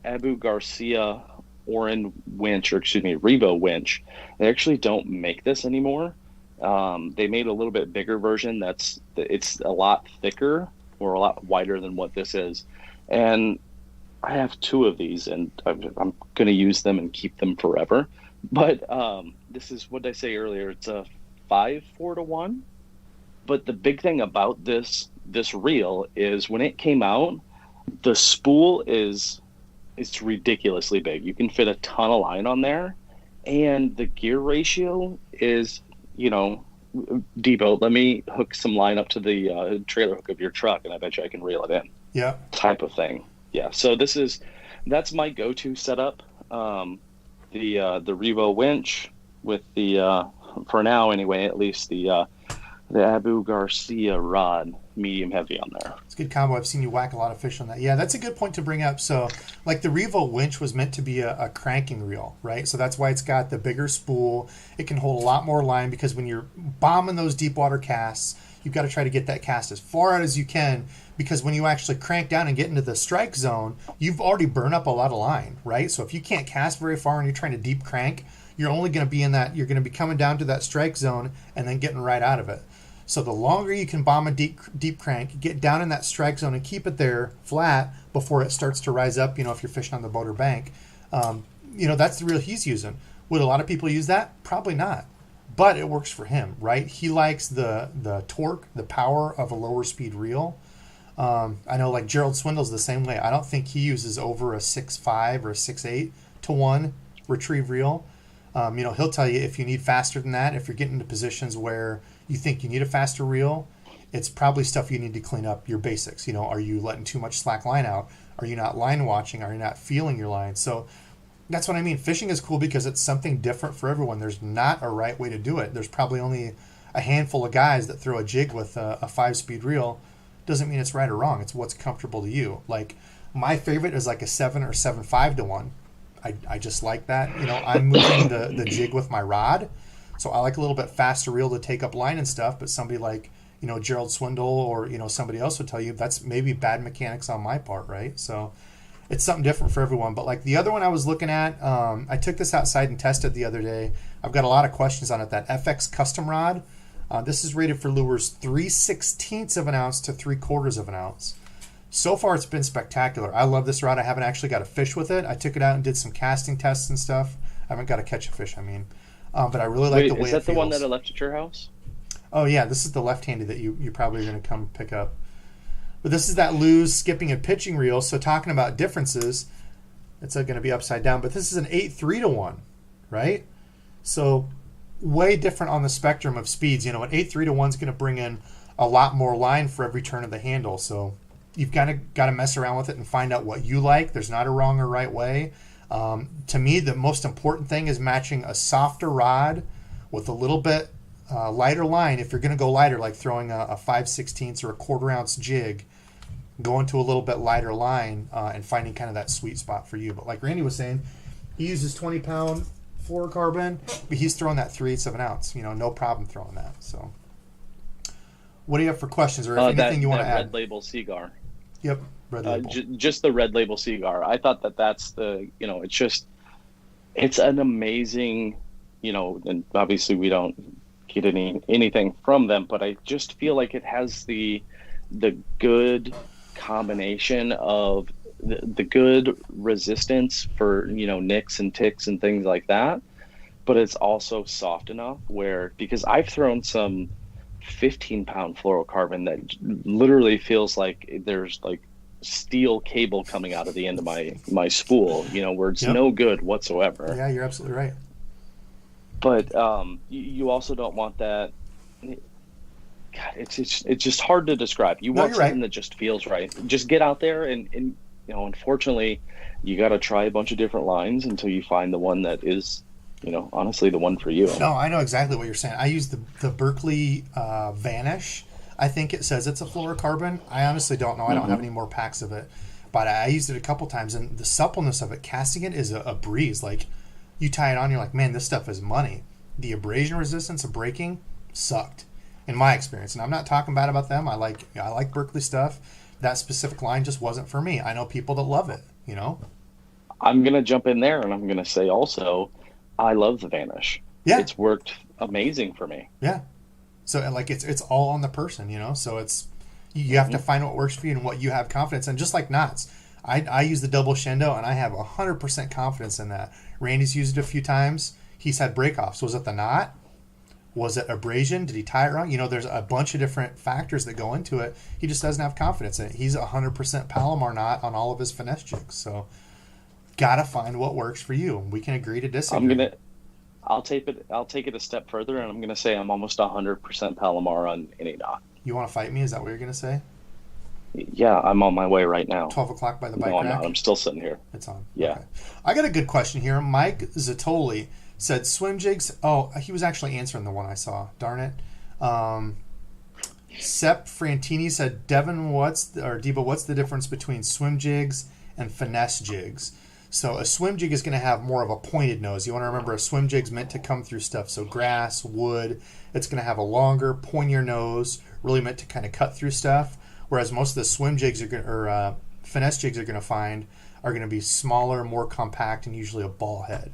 Abu Garcia Revo winch. They actually don't make this anymore. They made a little bit bigger version it's a lot thicker or a lot wider than what this is. And I have 2 of these, and I'm going to use them and keep them forever. But this is, what did I say earlier? It's a 5/4-to-1. But the big thing about this reel is when it came out, the spool it's ridiculously big. You can fit a ton of line on there, and the gear ratio is, DEBO, let me hook some line up to the trailer hook of your truck, and I bet you I can reel it in. Yeah. Type of thing. Yeah. So that's my go-to setup. The Revo winch with the for now anyway, at least the Abu Garcia rod, medium heavy on there. It's a good combo. I've seen you whack a lot of fish on that. Yeah, that's a good point to bring up. So, like the Revo winch was meant to be a cranking reel, right? So that's why it's got the bigger spool. It can hold a lot more line because when you're bombing those deep water casts, you've got to try to get that cast as far out as you can, because when you actually crank down and get into the strike zone, you've already burned up a lot of line, right? So if you can't cast very far and you're trying to deep crank, you're only going to be you're going to be coming down to that strike zone and then getting right out of it. So the longer you can bomb a deep crank, get down in that strike zone and keep it there flat before it starts to rise up, if you're fishing on the boat or bank, that's the reel he's using. Would a lot of people use that? Probably not. But it works for him, right? He likes the torque, the power of a lower speed reel. I know like Gerald Swindle's the same way. I don't think he uses over a 6.5 or a 6.8 to 1 retrieve reel. He'll tell you if you need faster than that, if you're getting into positions where you think you need a faster reel, it's probably stuff you need to clean up, your basics. Are you letting too much slack line out? Are you not line watching? Are you not feeling your line? So that's what I mean. Fishing is cool because it's something different for everyone. There's not a right way to do it. There's probably only a handful of guys that throw a jig with a 5-speed reel doesn't mean it's right or wrong. It's what's comfortable to you. Like, my favorite is like a 7 or 7.5 to 1. I just like that. You know, I'm moving the jig with my rod, so I like a little bit faster reel to take up line and stuff, but somebody like, you know, Gerald Swindle or, you know, somebody else would tell you that's maybe bad mechanics on my part, right? So it's something different for everyone. But like the other one I was looking at, I took this outside and tested the other day. I've got a lot of questions on it. That FX custom rod. This is rated for lures 3/16 of an ounce to 3/4 of an ounce. So far, it's been spectacular. I love this rod. I haven't actually got a fish with it. I took it out and did some casting tests and stuff. I haven't got to catch a fish, I mean. But I really like the way it feels. Is that the one that I left at your house? Oh, yeah. This is the left-handed that you probably are going to come pick up. But this is that Lew's skipping and pitching reel. So talking about differences, it's going to be upside down. But this is an 8.3 to 1, right? So way different on the spectrum of speeds. You know, an 8.3 to 1 is going to bring in a lot more line for every turn of the handle. So you've got to mess around with it and find out what you like. There's not a wrong or right way. To me, the most important thing is matching a softer rod with a little bit lighter line. If you're going to go lighter, like throwing a 5/16 or a 1/4 ounce jig, going to a little bit lighter line and finding kind of that sweet spot for you. But like Randy was saying, he uses 20-pound fluorocarbon, but he's throwing that 3/8 of an ounce. You know, no problem throwing that. So, what do you have for questions or anything you want to add? Red Label cigar. Yep, Red Label. Just the Red Label cigar. I thought that's the, you know, it's an amazing, you know, and obviously we don't get anything from them, but I just feel like it has the good combination of the good resistance for, you know, nicks and ticks and things like that, but it's also soft enough where, because I've thrown some 15-pound fluorocarbon that literally feels like there's like steel cable coming out of the end of my spool, you know, where it's no good whatsoever. Yeah, you're absolutely right. But you also don't want that. God, it's just hard to describe. You want something that just feels right. Just get out there and you know, unfortunately, you got to try a bunch of different lines until you find the one that is, you know, honestly the one for you. No, I know exactly what you're saying. I use the Berkeley Vanish. I think it says it's a fluorocarbon. I honestly don't know. I don't have any more packs of it. But I used it a couple times, and the suppleness of it, casting it is a breeze. Like, you tie it on, you're like, man, this stuff is money. The abrasion resistance of breaking sucked, in my experience. And I'm not talking bad about them. I like Berkeley stuff. That specific line just wasn't for me. I know people that love it, you know? I'm going to jump in there, and I'm going to say also, I love the Vanish. Yeah. It's worked amazing for me. Yeah. So, like, it's all on the person, you know? So it's, you have to find what works for you and what you have confidence in. Just like knots. I use the double Shendo, and I have 100% confidence in that. Randy's used it a few times. He's had breakoffs. Was it the knot? Was it abrasion? Did he tie it wrong? You know, there's a bunch of different factors that go into it. He just doesn't have confidence in it. He's 100% Palomar knot on all of his finesse jigs. So, gotta find what works for you. We can agree to disagree. I'll take it a step further, and I'm gonna say I'm almost 100% Palomar on any knot. You want to fight me? Is that what you're gonna say? Yeah, I'm on my way right now. 12 o'clock by the bike rack? No, I'm not. I'm still sitting here. It's on. Yeah. Okay. I got a good question here. Mike Zatoli said swim jigs. Oh, he was actually answering the one I saw. Darn it. Sepp Frantini said, Devin, what's the difference between swim jigs and finesse jigs? So a swim jig is going to have more of a pointed nose. You want to remember a swim jig's meant to come through stuff. So grass, wood. It's going to have a longer, pointier nose, really meant to kind of cut through stuff. Whereas most of the swim jigs finesse jigs are going to find are going to be smaller, more compact, and usually a ball head.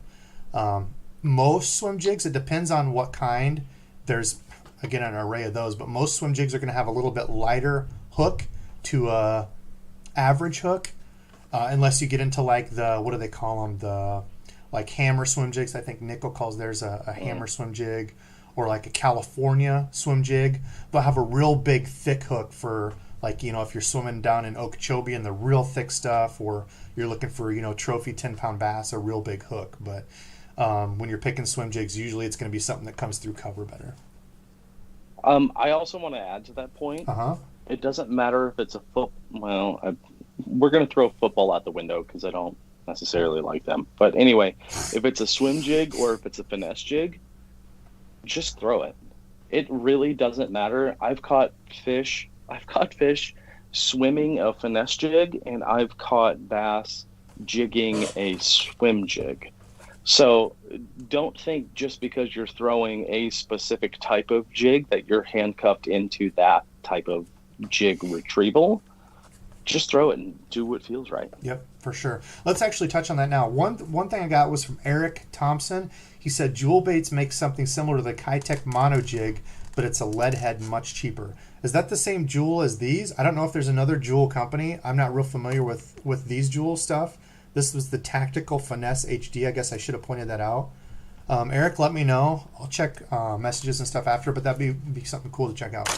Most swim jigs, it depends on what kind. There's, again, an array of those, but most swim jigs are going to have a little bit lighter hook to a average hook, unless you get into like the, what do they call them? The like hammer swim jigs. I think Nickel calls theirs a hammer swim jig, or like a California swim jig. They'll have a real big thick hook for, like, you know, if you're swimming down in Okeechobee and the real thick stuff, or you're looking for, you know, trophy 10-pound bass, a real big hook. But when you're picking swim jigs, usually it's going to be something that comes through cover better. I also want to add to that point. It doesn't matter if it's we're going to throw football out the window because I don't necessarily like them. But anyway, if it's a swim jig or if it's a finesse jig, just throw it. It really doesn't matter. I've caught fish swimming a finesse jig, and I've caught bass jigging a swim jig. So don't think just because you're throwing a specific type of jig that you're handcuffed into that type of jig retrieval. Just throw it and do what feels right. Yep, for sure. Let's actually touch on that now. One thing I got was from Eric Thompson. He said Jewel Baits makes something similar to the Kitech Mono Jig, but it's a lead head, much cheaper. Is that the same Jewel as these? I don't know if there's another Jewel company. I'm not real familiar with these Jewel stuff. This was the Tactical Finesse HD. I guess I should have pointed that out. Eric, let me know. I'll check messages and stuff after, but that'd be something cool to check out.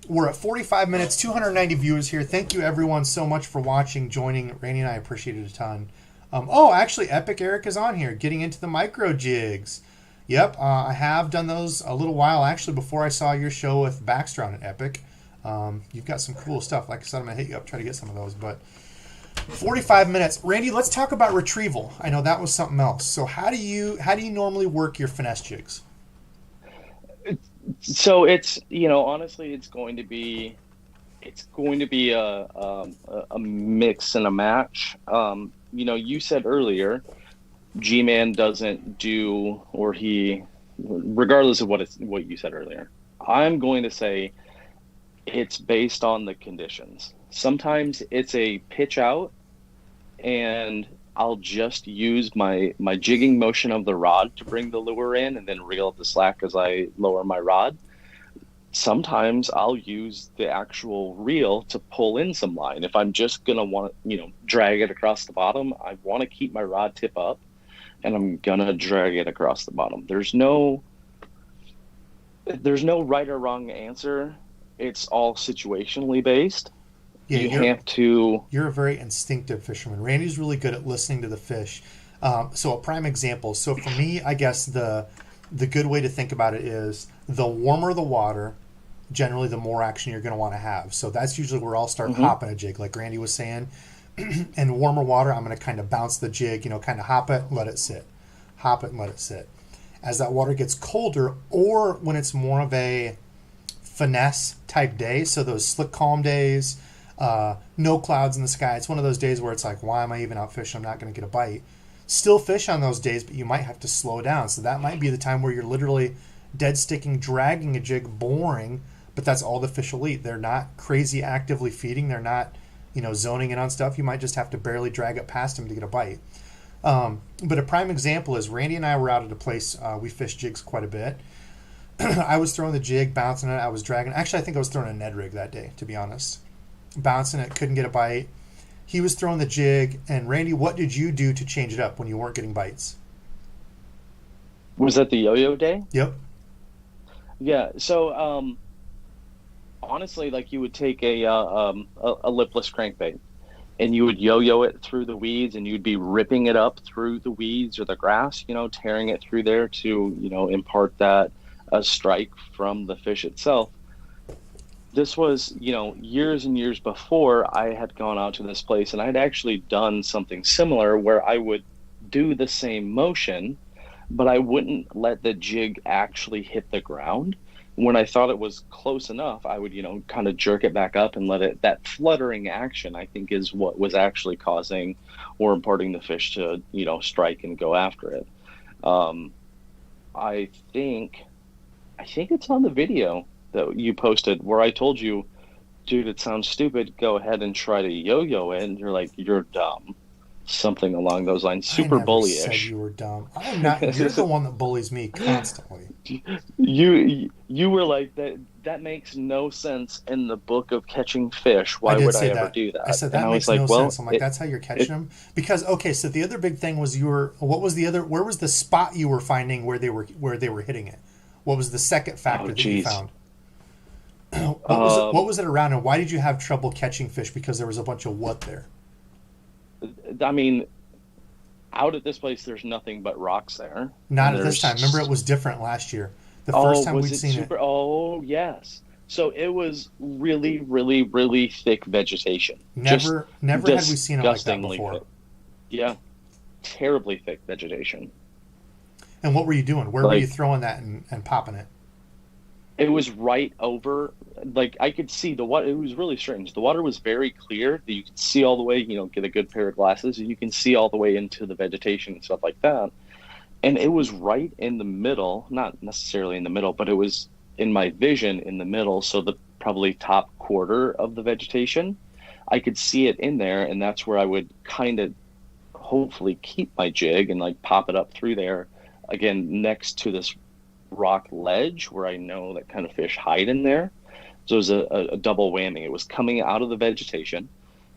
We're at 45 minutes, 290 viewers here. Thank you everyone so much for watching, joining. Randy and I appreciate it a ton. Actually, Epic Eric is on here, getting into the micro jigs. Yep, I have done those a little while, actually, before I saw your show with Baxter on at Epic. You've got some cool stuff. Like I said, I'm going to hit you up, try to get some of those. But 45 minutes. Randy, let's talk about retrieval. I know that was something else. So how do you normally work your finesse jigs? So it's, honestly, it's going to be a mix and a match. You said earlier, G-Man doesn't do, or he, regardless of what you said earlier, I'm going to say it's based on the conditions. Sometimes it's a pitch out, and I'll just use my jigging motion of the rod to bring the lure in and then reel up the slack as I lower my rod. Sometimes I'll use the actual reel to pull in some line. If I'm just going to want to, drag it across the bottom, I want to keep my rod tip up, and I'm going to drag it across the bottom. There's no right or wrong answer. It's all situationally based. Yeah, you're a very instinctive fisherman. Randy's really good at listening to the fish. So a prime example. So for me, I guess the good way to think about it is the warmer the water, generally the more action you're going to want to have. So that's usually where I'll start hopping a jig, like Randy was saying. And warmer water, I'm going to kind of bounce the jig, kind of hop it, let it sit. Hop it and let it sit. As that water gets colder, or when it's more of a finesse type day, so those slick calm days, no clouds in the sky. It's one of those days where it's like, why am I even out fishing? I'm not going to get a bite. Still fish on those days, but you might have to slow down. So that might be the time where you're literally dead sticking, dragging a jig, boring, but that's all the fish will eat. They're not crazy actively feeding. They're not, zoning in on stuff. You might just have to barely drag it past them to get a bite. But a prime example is Randy and I were out at a place, we fish jigs quite a bit. I was throwing the jig, bouncing it. I was dragging. Actually, I think I was throwing a Ned rig that day, to be honest. Bouncing it, couldn't get a bite. He was throwing the jig. And Randy, what did you do to change it up when you weren't getting bites? Was that the yo-yo day? Yep. Yeah. So, honestly, like you would take a lipless crankbait, and you would yo-yo it through the weeds, and you'd be ripping it up through the weeds or the grass, tearing it through there to, impart that a strike from the fish itself. This was, years and years before I had gone out to this place, and I'd actually done something similar where I would do the same motion, but I wouldn't let the jig actually hit the ground. When I thought it was close enough, I would, kind of jerk it back up and let it, that fluttering action, I think, is what was actually causing or imparting the fish to, strike and go after it. I think it's on the video that you posted where I told you, dude, it sounds stupid. Go ahead and try to yo-yo it. And you're like, you're dumb. Something along those lines. Super bullyish. I said you were dumb. I'm not. You're the one that bullies me constantly. You were like, that makes no sense in the book of catching fish. Why would I ever do that? I said that makes no sense. I'm like, that's how you're catching them? Because so the other big thing was where was the spot you were finding where they were hitting it? What was the second factor that you found? What was it around, and why did you have trouble catching fish? Because there was a bunch of what there? I mean, out at this place, there's nothing but rocks there. Not at this time. Remember, it was different last year. The first time we'd seen it. Oh, yes. So it was really, really, really thick vegetation. Never had we seen it like that before. Thick. Yeah, terribly thick vegetation. And what were you doing? Where were you throwing that and popping it? It was right over, like I could see the water. It was really strange. The water was very clear that you could see all the way, get a good pair of glasses and you can see all the way into the vegetation and stuff like that. And it was right in the middle, not necessarily in the middle, but it was in my vision in the middle. So the probably top quarter of the vegetation, I could see it in there. And that's where I would kind of hopefully keep my jig and like pop it up through there again next to this rock ledge where I know that kind of fish hide in there. So it was a double whammy. It was coming out of the vegetation.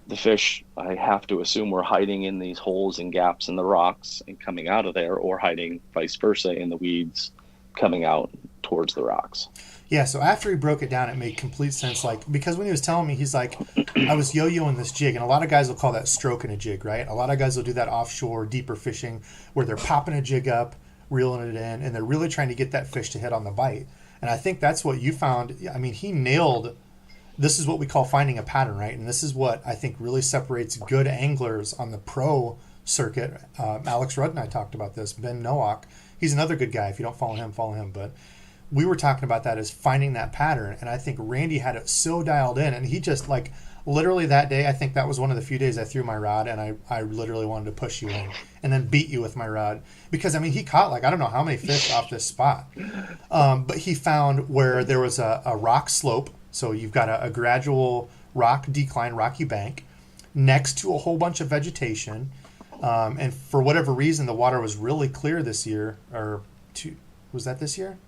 The fish, I have to assume, were hiding in these holes and gaps in the rocks and coming out of there, or hiding vice versa in the weeds coming out towards the rocks. Yeah, so after he broke it down, it made complete sense. Like, because when he was telling me, he's like, I was yo-yoing this jig, and a lot of guys will call that stroking a jig, right? A lot of guys will do that offshore, deeper fishing, where they're popping a jig up, reeling it in, and they're really trying to get that fish to hit on the bite. And I think that's what you found. I mean, he nailed. This is what we call finding a pattern, right? And this is what I think really separates good anglers on the pro circuit. Alex Rudd and I talked about this. Ben Nowak, he's another good guy. If you don't follow him, follow him. But we were talking about that as finding that pattern. And I think Randy had it so dialed in. And he just, like, literally that day, I think that was one of the few days I threw my rod and I literally wanted to push you in and then beat you with my rod. Because, I mean, he caught, like, I don't know how many fish off this spot. But he found where there was a rock slope. So you've got a gradual rock decline, rocky bank, next to a whole bunch of vegetation. And for whatever reason, the water was really clear this year. Was that this year?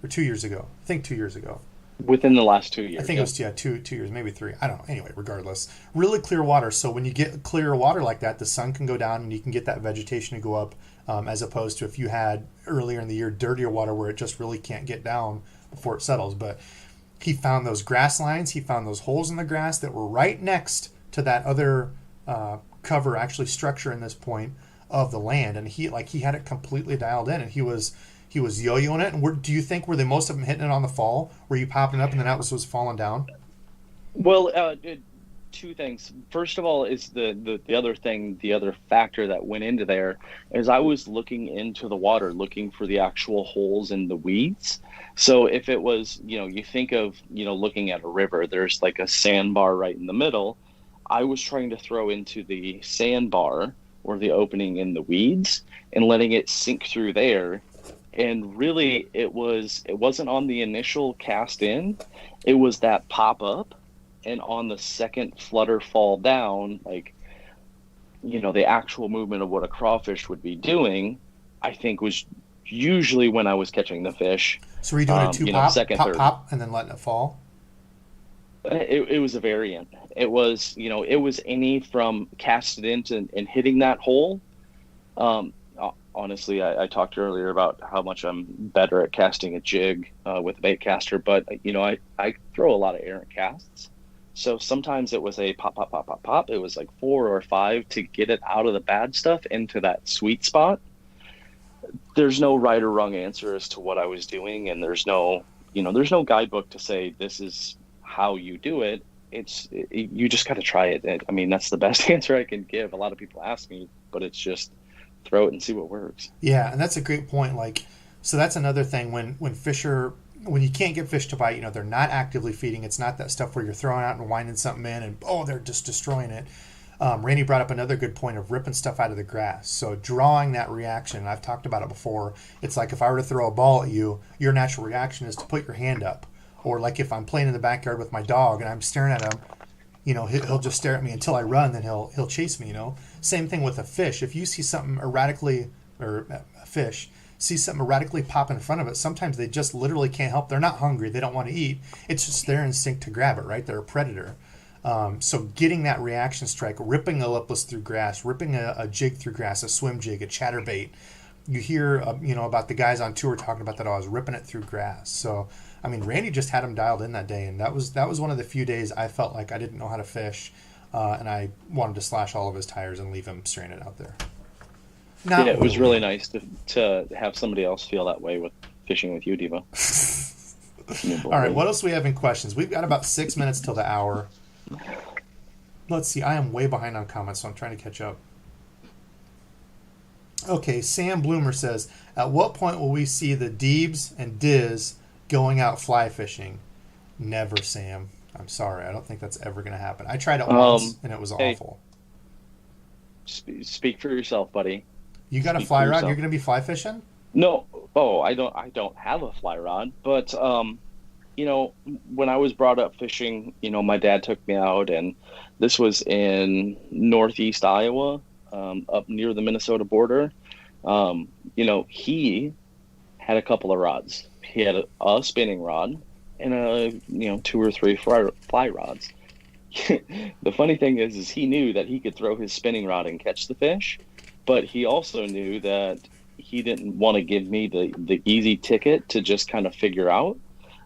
Or 2 years ago? I think 2 years ago. Within the last 2 years. I think it was, 2 years, maybe 3. I don't know. Anyway, regardless. Really clear water. So when you get clear water like that, the sun can go down and you can get that vegetation to go up, as opposed to if you had earlier in the year dirtier water where it just really can't get down before it settles. But he found those grass lines. He found those holes in the grass that were right next to that other cover, actually structure in this point of the land. And he had it completely dialed in, and he was yo-yoing it. And do you think were they most of them hitting it on the fall? Were you popping up and then that was falling down? Well, two things. First of all, is the other thing, the other factor that went into there is I was looking into the water, looking for the actual holes in the weeds. So if it was, you think of, looking at a river, there's like a sandbar right in the middle. I was trying to throw into the sandbar or the opening in the weeds and letting it sink through there. And really, it wasn't on the initial cast in. It was that pop up. And on the second flutter fall down, like, the actual movement of what a crawfish would be doing, I think was usually when I was catching the fish. So were you doing a two pop, second, pop, third. pop, and then letting it fall? It was a variant. It was, it was any from casted into and hitting that hole. Honestly, I talked earlier about how much I'm better at casting a jig with a bait caster, but I throw a lot of errant casts. So sometimes it was a pop, pop, pop, pop, pop. It was like 4 or 5 to get it out of the bad stuff into that sweet spot. There's no right or wrong answer as to what I was doing, and there's no guidebook to say this is how you do it. You just got to try it. I mean, that's the best answer I can give. A lot of people ask me, but it's just throw it and see what works. Yeah, and that's a great point. Like, so that's another thing when you can't get fish to bite, they're not actively feeding. It's not that stuff where you're throwing out and winding something in and, they're just destroying it. Randy brought up another good point of ripping stuff out of the grass. So drawing that reaction, and I've talked about it before, it's like if I were to throw a ball at you, your natural reaction is to put your hand up. Or like if I'm playing in the backyard with my dog and I'm staring at him, he'll just stare at me until I run, then he'll chase me, Same thing with a fish. If you see something erratically, or a fish, see something erratically pop in front of it, sometimes they just literally can't help. They're not hungry. They don't want to eat. It's just their instinct to grab it, right? They're a predator. So getting that reaction strike, ripping a lipless through grass, ripping a jig through grass, a swim jig, a chatterbait. You hear, about the guys on tour talking about that. I was ripping it through grass. So, I mean, Randy just had him dialed in that day, and that was one of the few days I felt like I didn't know how to fish, and I wanted to slash all of his tires and leave him stranded out there. It was really nice to have somebody else feel that way with fishing with you, Debo. All right, what else do we have in questions? We've got about 6 minutes till the hour. Let's see. I am way behind on comments, so I'm trying to catch up. Okay, Sam Bloomer says, at what point will we see the DEBO'S and DIZ Going out fly fishing. Never, Sam. I'm sorry. I don't think that's ever going to happen. I tried it once, and it was Hey, awful. speak for yourself, buddy. You got a Speak for fly rod? You're yourself. going to be fly fishing? No, oh, I don't have a fly rod, but you know, when I was brought up fishing, you know, my dad took me out, and this was in northeast Iowa, up near the Minnesota border. You know, he had a couple of rods. He had a spinning rod and two or three fly rods. The funny thing is he knew that he could throw his spinning rod and catch the fish, but he also knew that he didn't want to give me the easy ticket to just kind of figure out.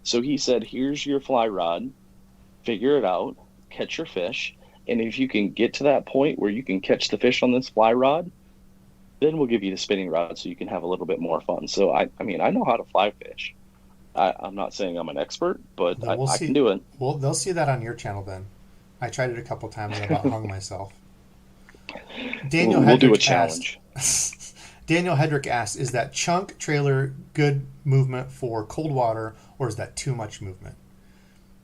So he said, "Here's your fly rod, figure it out, catch your fish, and if you can get to that point where you can catch the fish on this fly rod, then we'll give you the spinning rod so you can have a little bit more fun." So I mean, I know how to fly fish. I'm not saying I'm an expert, but Then we'll I see. can do it. Well, they'll see that on your channel then. I tried it a couple times and about hung myself. Daniel We'll do a Hedrick challenge. asked, Daniel Hedrick asked, is that chunk trailer good movement for cold water, or is that too much movement?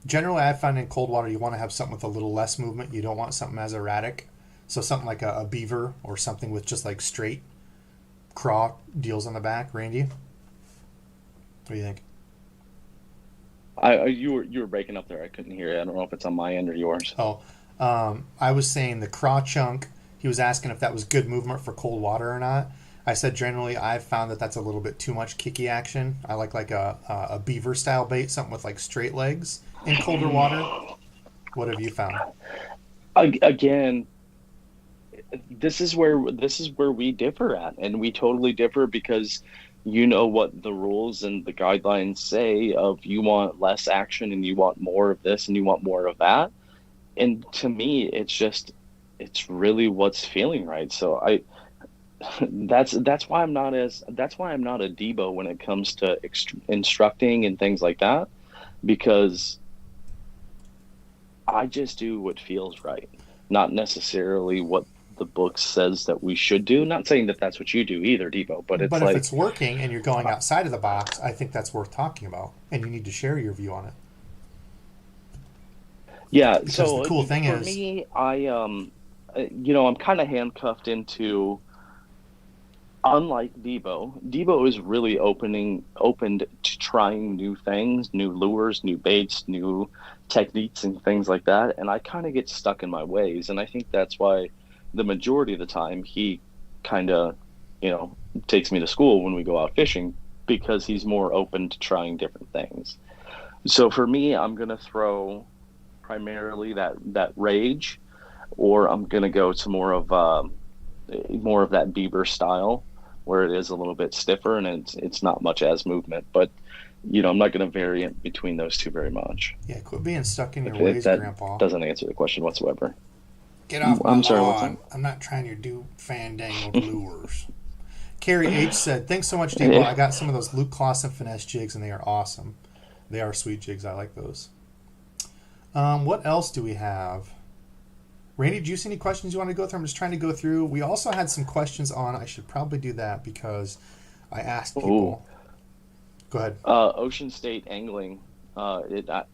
Generally, I find in cold water, you want to have something with a little less movement. You don't want something as erratic. So something like a beaver or something with just like straight craw deals on the back. Randy, what do you think? You were breaking up there. I couldn't hear you. I don't know if it's on my end or yours. Oh, I was saying the craw chunk. He was asking if that was good movement for cold water or not. I said generally I've found that that's a little bit too much kicky action. I like a beaver style bait, something with like straight legs in colder water. What have you found? Again, this is where we differ at, and we totally differ because you know what the rules and the guidelines say of you want less action and you want more of this and you want more of that. And to me, it's really what's feeling right. So that's why I'm not a DEBO when it comes to instructing and things like that, because I just do what feels right, not necessarily what the book says that we should do. Not saying that that's what you do either, Debo, but it's if it's working and you're going outside of the box, I think that's worth talking about, and you need to share your view on it. Yeah. Because So the cool thing for is, me, I'm kind of handcuffed into. Unlike Debo is really opened to trying new things, new lures, new baits, new techniques, and things like that. And I kind of get stuck in my ways, and I think that's why the majority of the time he kind of, takes me to school when we go out fishing, because he's more open to trying different things. So for me, I'm gonna throw primarily that rage, or I'm gonna go to more of that beaver style, where it is a little bit stiffer and it's not much as movement. But I'm not going to vary in between those two very much. yeah, quit being stuck in your If ways, that Grandpa. doesn't answer the question whatsoever. Get off my I'm sorry, what's lawn. that? I'm not trying to do fandangled lures. Carrie H said, thanks so much, Debo. I got some of those Luke Clausen Finesse jigs, and they are awesome. They are sweet jigs. I like those. What else do we have? Randy, do you see any questions you want to go through? I'm just trying to go through. We also had some questions on. I should probably do that because I asked people. Go ahead. Ocean State Angling. I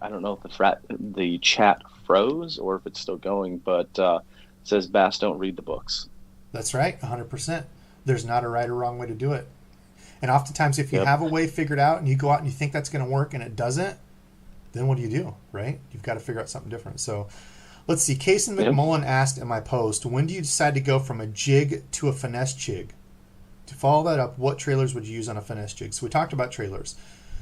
don't know if the chat froze or if it's still going, but it says bass don't read the books. That's right, 100%. There's not a right or wrong way to do it. And oftentimes, if you have a way figured out and you go out and you think that's going to work and it doesn't, then what do? Right? You've got to figure out something different. So let's see. Kason McMullen asked in my post, when do you decide to go from a jig to a finesse jig? To follow that up, what trailers would you use on a finesse jig? So we talked about trailers.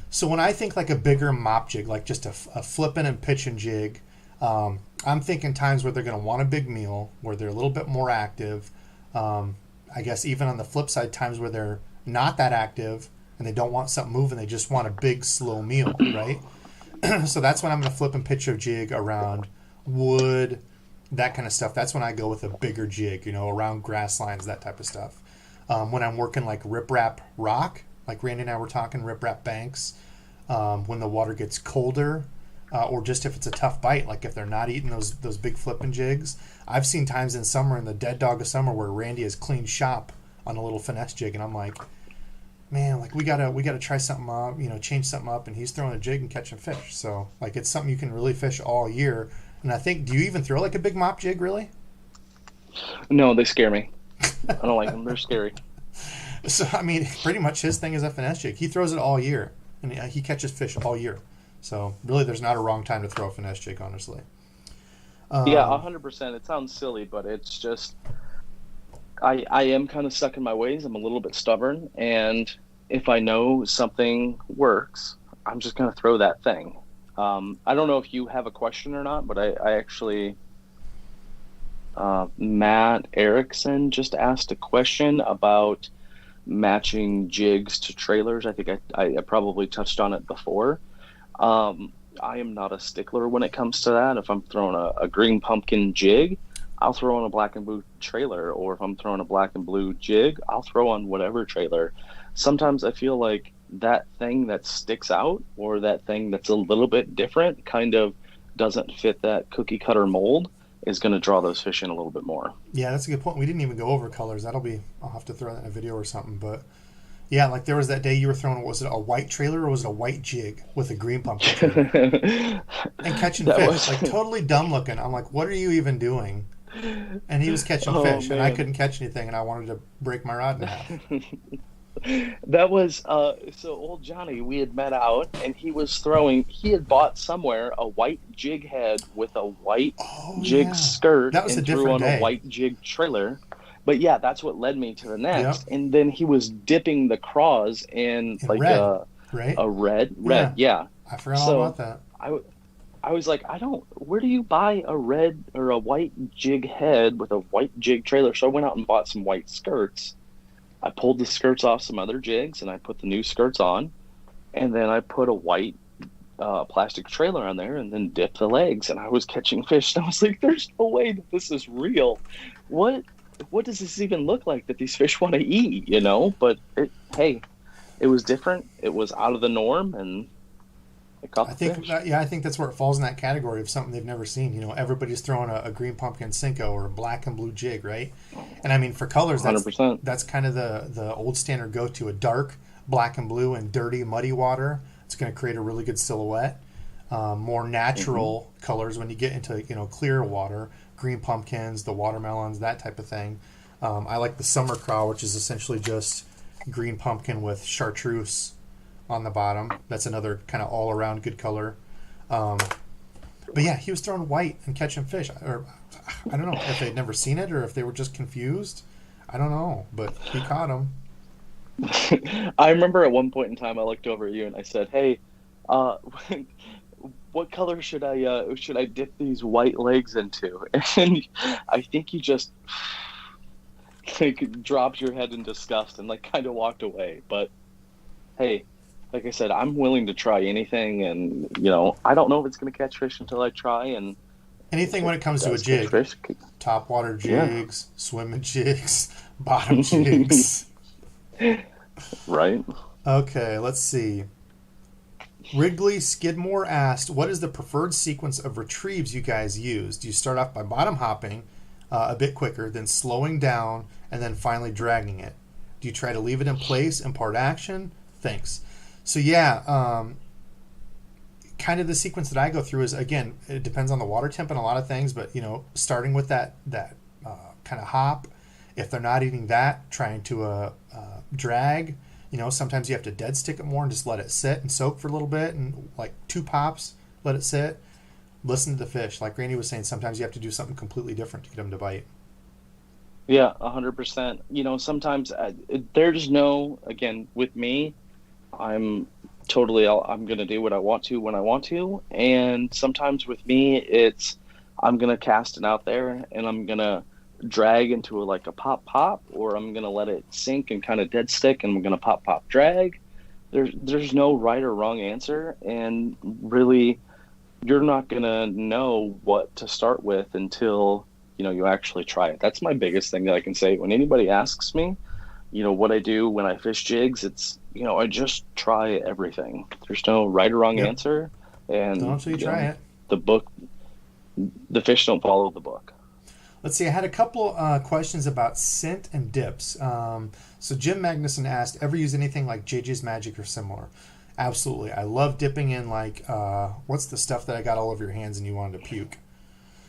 So when I think like a bigger mop jig, like just a flipping and pitching jig, I'm thinking times where they're going to want a big meal, where they're a little bit more active. I guess even on the flip side, times where they're not that active and they don't want something moving, they just want a big, slow meal, right? So that's when I'm going to flip and pitch a jig around wood, that kind of stuff. That's when I go with a bigger jig, around grass lines, that type of stuff. When I'm working like riprap rock, like Randy and I were talking, riprap banks, when the water gets colder, or just if it's a tough bite, like if they're not eating those big flipping jigs. I've seen times in summer, in the dead dog of summer, where Randy has cleaned shop on a little finesse jig, and I'm like, man, like we gotta try something up, change something up, and he's throwing a jig and catching fish. So like it's something you can really fish all year. And I think, do you even throw like a big mop jig really? No, they scare me. I don't like them. They're scary. So I mean, pretty much his thing is a finesse jig. He throws it all year, and he catches fish all year. So really, there's not a wrong time to throw a finesse jig, honestly. Yeah, 100%. It sounds silly, but it's just I am kind of stuck in my ways. I'm a little bit stubborn, and if I know something works, I'm just going to throw that thing. I don't know if you have a question or not, but I actually, Matt Erickson just asked a question about matching jigs to trailers. I think I probably touched on it before. I am not a stickler when it comes to that. If I'm throwing a green pumpkin jig, I'll throw on a black and blue trailer, or if I'm throwing a black and blue jig, I'll throw on whatever trailer. Sometimes I feel like that thing that sticks out, or that thing that's a little bit different, kind of doesn't fit that cookie cutter mold, is going to draw those fish in a little bit more. Yeah, that's a good point. We didn't even go over colors. I'll have to throw that in a video or something. But yeah, like there was that day you were throwing, was it a white trailer or was it a white jig with a green pumpkin trailer? And catching fish, like totally dumb looking. I'm like, what are you even doing? And he was catching fish, man. and I couldn't catch anything, and I wanted to break my rod in half. That was so old Johnny. We had met out, and he had bought somewhere a white jig head with a white jig skirt, that was and a threw on day. a white jig trailer. But yeah, that's what led me to the next. Yep. And then he was dipping the craws in like red, right? A red. Yeah. I forgot all about that. I was like, where do you buy a red or a white jig head with a white jig trailer? So I went out and bought some white skirts. I pulled the skirts off some other jigs, and I put the new skirts on, and then I put a white plastic trailer on there, and then dipped the legs, and I was catching fish. And I was like, there's no way that this is real. What does this even look like that these fish want to eat, But hey, it was different. It was out of the norm, and I think that's where it falls in that category of something they've never seen. Everybody's throwing a green pumpkin Cinco or a black and blue jig, right? And I mean, for colors, that's 100%. That's kind of the old standard go-to. A dark black and blue and dirty, muddy water. It's going to create a really good silhouette. More natural colors when you get into clear water, green pumpkins, the watermelons, that type of thing. I like the summer craw, which is essentially just green pumpkin with chartreuse on the bottom. That's another kind of all-around good color. But yeah, he was throwing white and catching fish. Or I don't know if they'd never seen it or if they were just confused. I don't know, but he caught them. I remember at one point in time I looked over at you and I said, hey, what color should I dip these white legs into? And I think you just dropped your head in disgust and kind of walked away. But hey, like I said, I'm willing to try anything, and I don't know if it's going to catch fish until I try. And anything when it comes to a jig, top water jigs, swimming jigs, bottom jigs. Right. Okay, let's see. Wrigley Skidmore asked, what is the preferred sequence of retrieves you guys use? Do you start off by bottom hopping a bit quicker, then slowing down, and then finally dragging it? Do you try to leave it in place, impart action? Thanks. So yeah, kind of the sequence that I go through is, again, it depends on the water temp and a lot of things, but starting with that kind of hop. If they're not eating that, trying to drag. Sometimes you have to dead stick it more and just let it sit and soak for a little bit, and like 2 pops, let it sit. Listen to the fish. Like Randy was saying, sometimes you have to do something completely different to get them to bite. Yeah, 100%. Sometimes there's no, again, with me, I'm going to do what I want to when I want to. And sometimes with me, it's, I'm going to cast it out there and I'm going to drag into a pop, or I'm going to let it sink and kind of dead stick and I'm going to pop, drag. There's no right or wrong answer. And really, you're not going to know what to start with until, you actually try it. That's my biggest thing that I can say. When anybody asks me, what I do when I fish jigs, it's, I just try everything. There's no right or wrong answer. And until you try it. The fish don't follow the book. Let's see. I had a couple questions about scent and dips. So Jim Magnuson asked, ever use anything like JJ's Magic or similar? Absolutely. I love dipping in like, what's the stuff that I got all over your hands and you wanted to puke?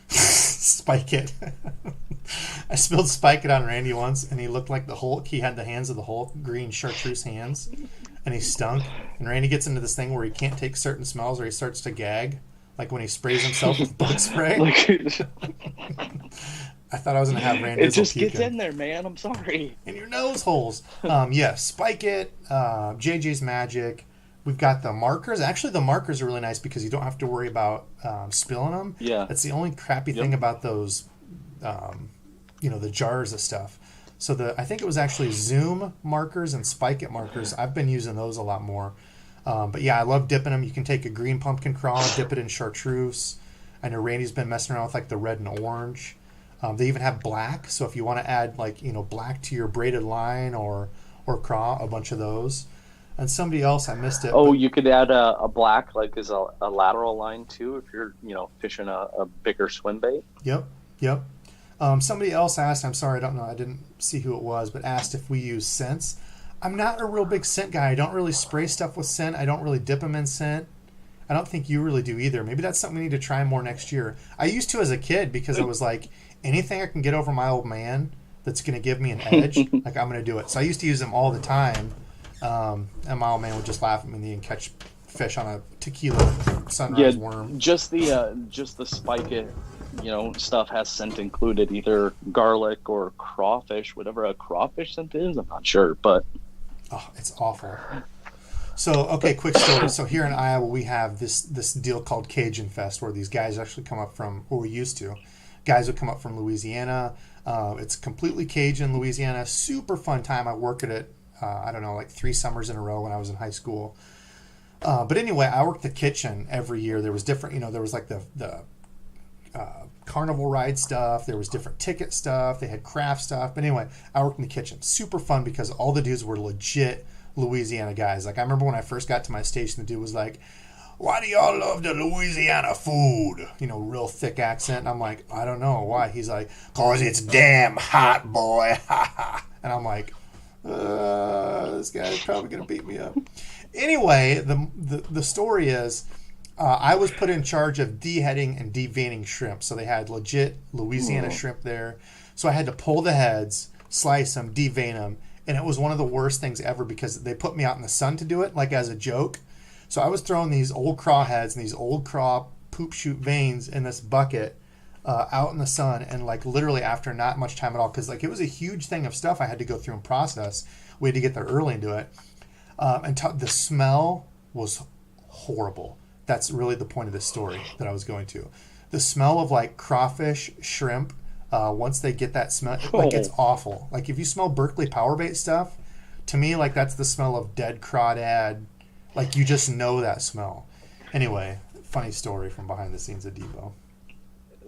Spike It. I spilled Spike It on Randy once, and he looked like the Hulk. He had the hands of the Hulk, green chartreuse hands, and he stunk. And Randy gets into this thing where he can't take certain smells, or he starts to gag, like when he sprays himself with bug spray. I thought I was going to have Randy. It just gets in there, man. I'm sorry. In your nose holes. Yes, Spike It, JJ's Magic. We've got the markers. Actually, the markers are really nice because you don't have to worry about spilling them. Yeah. That's the only crappy thing about those, the jars of stuff. So I think it was actually Zoom markers and Spike It markers. I've been using those a lot more. But yeah, I love dipping them. You can take a green pumpkin craw, dip it in chartreuse. I know Randy's been messing around with like the red and orange. They even have black. So if you want to add like, black to your braided line or craw, a bunch of those. And somebody else, I missed it. Oh, you could add a black, like as a lateral line too, if you're, fishing a bigger swim bait. Yep. Somebody else asked, I'm sorry, I don't know, I didn't see who it was, but asked if we use scents. I'm not a real big scent guy. I don't really spray stuff with scent. I don't really dip them in scent. I don't think you really do either. Maybe that's something we need to try more next year. I used to as a kid because I was like, anything I can get over my old man that's going to give me an edge, like I'm going to do it. So I used to use them all the time. And my old man would just laugh at me and catch fish on a tequila sunrise worm. Just the Spike It, stuff has scent included, either garlic or crawfish, whatever a crawfish scent is. I'm not sure, but it's awful. So okay, quick story. So here in Iowa, we have this deal called Cajun Fest, where these guys actually come up from, or we used to, guys would come up from Louisiana. It's completely Cajun, Louisiana. Super fun time. I work at it. I don't know, like 3 summers in a row when I was in high school. But anyway, I worked the kitchen every year. There was different, there was like the carnival ride stuff. There was different ticket stuff. They had craft stuff. But anyway, I worked in the kitchen. Super fun because all the dudes were legit Louisiana guys. Like I remember when I first got to my station, the dude was like, "Why do y'all love the Louisiana food?" Real thick accent. And I'm like, "I don't know. Why?" He's like, "'Cause it's damn hot, boy." And I'm like, this guy's probably going to beat me up. Anyway, the story is I was put in charge of deheading and deveining shrimp. So they had legit Louisiana shrimp there. So I had to pull the heads, slice them, devein them. And it was one of the worst things ever because they put me out in the sun to do it, like as a joke. So I was throwing these old craw heads and these old craw poop chute veins in this bucket out in the sun, and like literally after not much time at all, because like it was a huge thing of stuff I had to go through and process. We had to get there early and do it. The smell was horrible. That's really the point of this story that I was going to. The smell of like crawfish, shrimp, once they get that smell, like it's awful. Like if you smell Berkeley power bait stuff, to me, like that's the smell of dead crawdad. Like you just know that smell. Anyway, funny story from behind the scenes of Debo.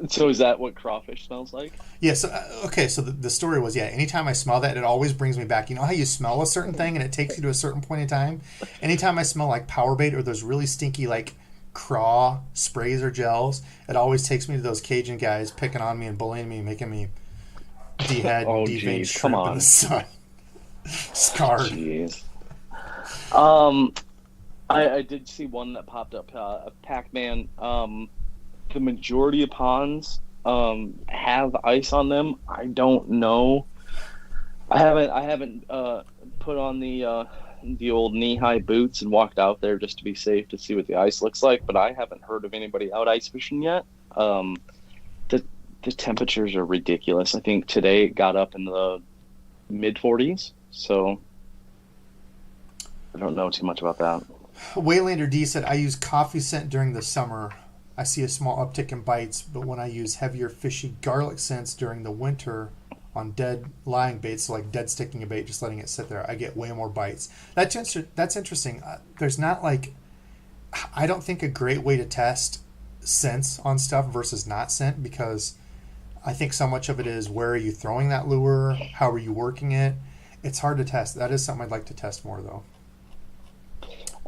So is that what crawfish smells like? Yeah, so, okay, so the story was, anytime I smell that, it always brings me back. You know how you smell a certain thing and it takes you to a certain point in time? Anytime I smell like power bait or those really stinky like craw sprays or gels, it always takes me to those Cajun guys picking on me and bullying me, making me dehead and devein shrimp in the sun. Scarred. Jeez. I did see one that popped up, Pac-Man. The majority of ponds have ice on them. I don't know. I haven't put on the old knee-high boots and walked out there just to be safe to see what the ice looks like. But I haven't heard of anybody out ice fishing yet. The temperatures are ridiculous. I think today it got up in the mid-40s. So I don't know too much about that. Waylander D said, "I use coffee scent during the summer. I see a small uptick in bites, but when I use heavier fishy garlic scents during the winter on dead lying baits, so like dead sticking a bait, just letting it sit there, I get way more bites." That's interesting. There's not like, I don't think a great way to test scents on stuff versus not scent, because I think so much of it is where are you throwing that lure, how are you working it. It's hard to test. That is something I'd like to test more though.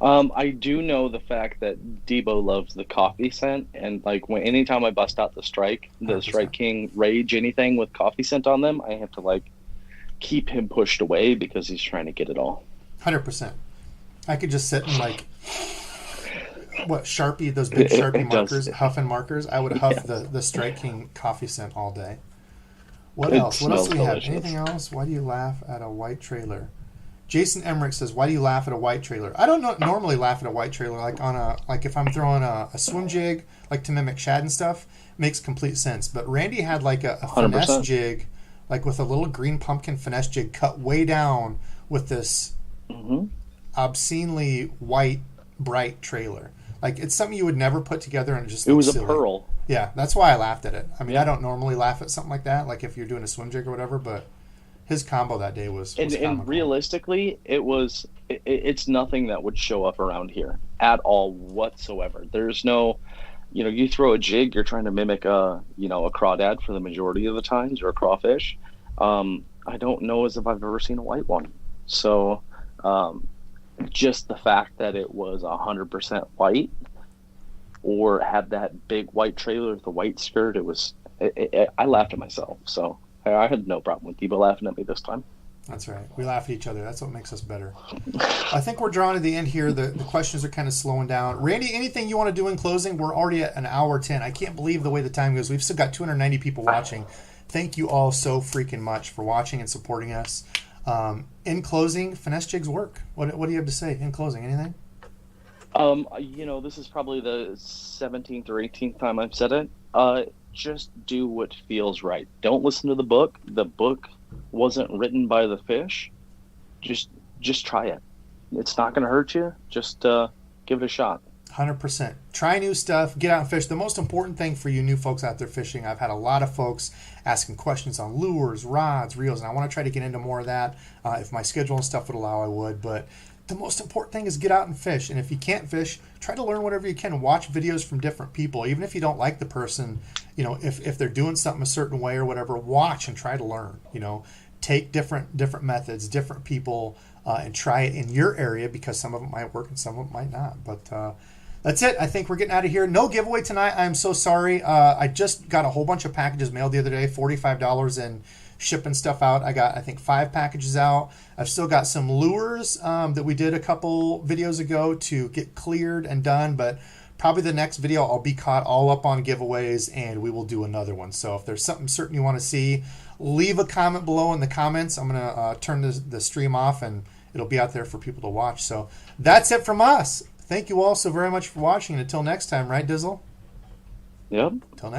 I do know the fact that Debo loves the coffee scent, and like anytime I bust out the Strike 100%. King Rage, anything with coffee scent on them, I have to like keep him pushed away because he's trying to get it all. 100%. I could just sit and like what Sharpie, those big Sharpie It does. markers, huffing markers. I would huff Yeah, the Strike King coffee scent all day. What it else? What else smells do we have? delicious. Anything else? Why do you laugh at a white trailer? Jason Emmerich says, "Why do you laugh at a white trailer?" I don't normally laugh at a white trailer. Like if I'm throwing a swim jig, like to mimic shad and stuff, makes complete sense. But Randy had like a finesse 100%. jig, like with a little green pumpkin finesse jig cut way down with this Hmm. obscenely white, bright trailer. Like it's something you would never put together, and it just It looks was a silly. pearl. Yeah, that's why I laughed at it. I mean, I Yeah. don't normally laugh at something like that, like if you're doing a swim jig or whatever, but his combo that day was And comical. realistically, it's nothing that would show up around here at all whatsoever. There's no, you throw a jig, you're trying to mimic a crawdad for the majority of the times, or a crawfish. I don't know as if I've ever seen a white one. So, just the fact that it was 100% white, or had that big white trailer with the white skirt, I laughed at myself. So I had no problem with Debo laughing at me this time. That's right. We laugh at each other. That's what makes us better. I think we're drawing to the end here. The questions are kind of slowing down. Randy, anything you want to do in closing? We're already at an hour 10. I can't believe the way the time goes. We've still got 290 people watching. Thank you all so freaking much for watching and supporting us. In closing, Finesse Jigs work. What do you have to say in closing? Anything? This is probably the 17th or 18th time I've said it. Just do what feels right. Don't listen to the book. The book wasn't written by the fish. Just try it. It's not going to hurt you. Just give it a shot. 100%. Try new stuff. Get out and fish. The most important thing for you new folks out there fishing, I've had a lot of folks asking questions on lures, rods, reels, and I want to try to get into more of that. If my schedule and stuff would allow, I would. But the most important thing is get out and fish. And if you can't fish, try to learn whatever you can. Watch videos from different people. Even if you don't like the person, if they're doing something a certain way or whatever, watch and try to learn. Take different methods, different people, and try it in your area, because some of it might work and some of it might not. But that's it. I think we're getting out of here. No giveaway tonight. I'm so sorry. I just got a whole bunch of packages mailed the other day, $45 in shipping stuff out. I got, I think, 5 packages out. I've still got some lures that we did a couple videos ago to get cleared and done, but probably the next video I'll be caught all up on giveaways, and we will do another one. So if there's something certain you want to see, leave a comment below in the comments. I'm going to turn the stream off, and it'll be out there for people to watch. So that's it from us. Thank you all so very much for watching. And until next time, right, Dizzle? Yep. Until next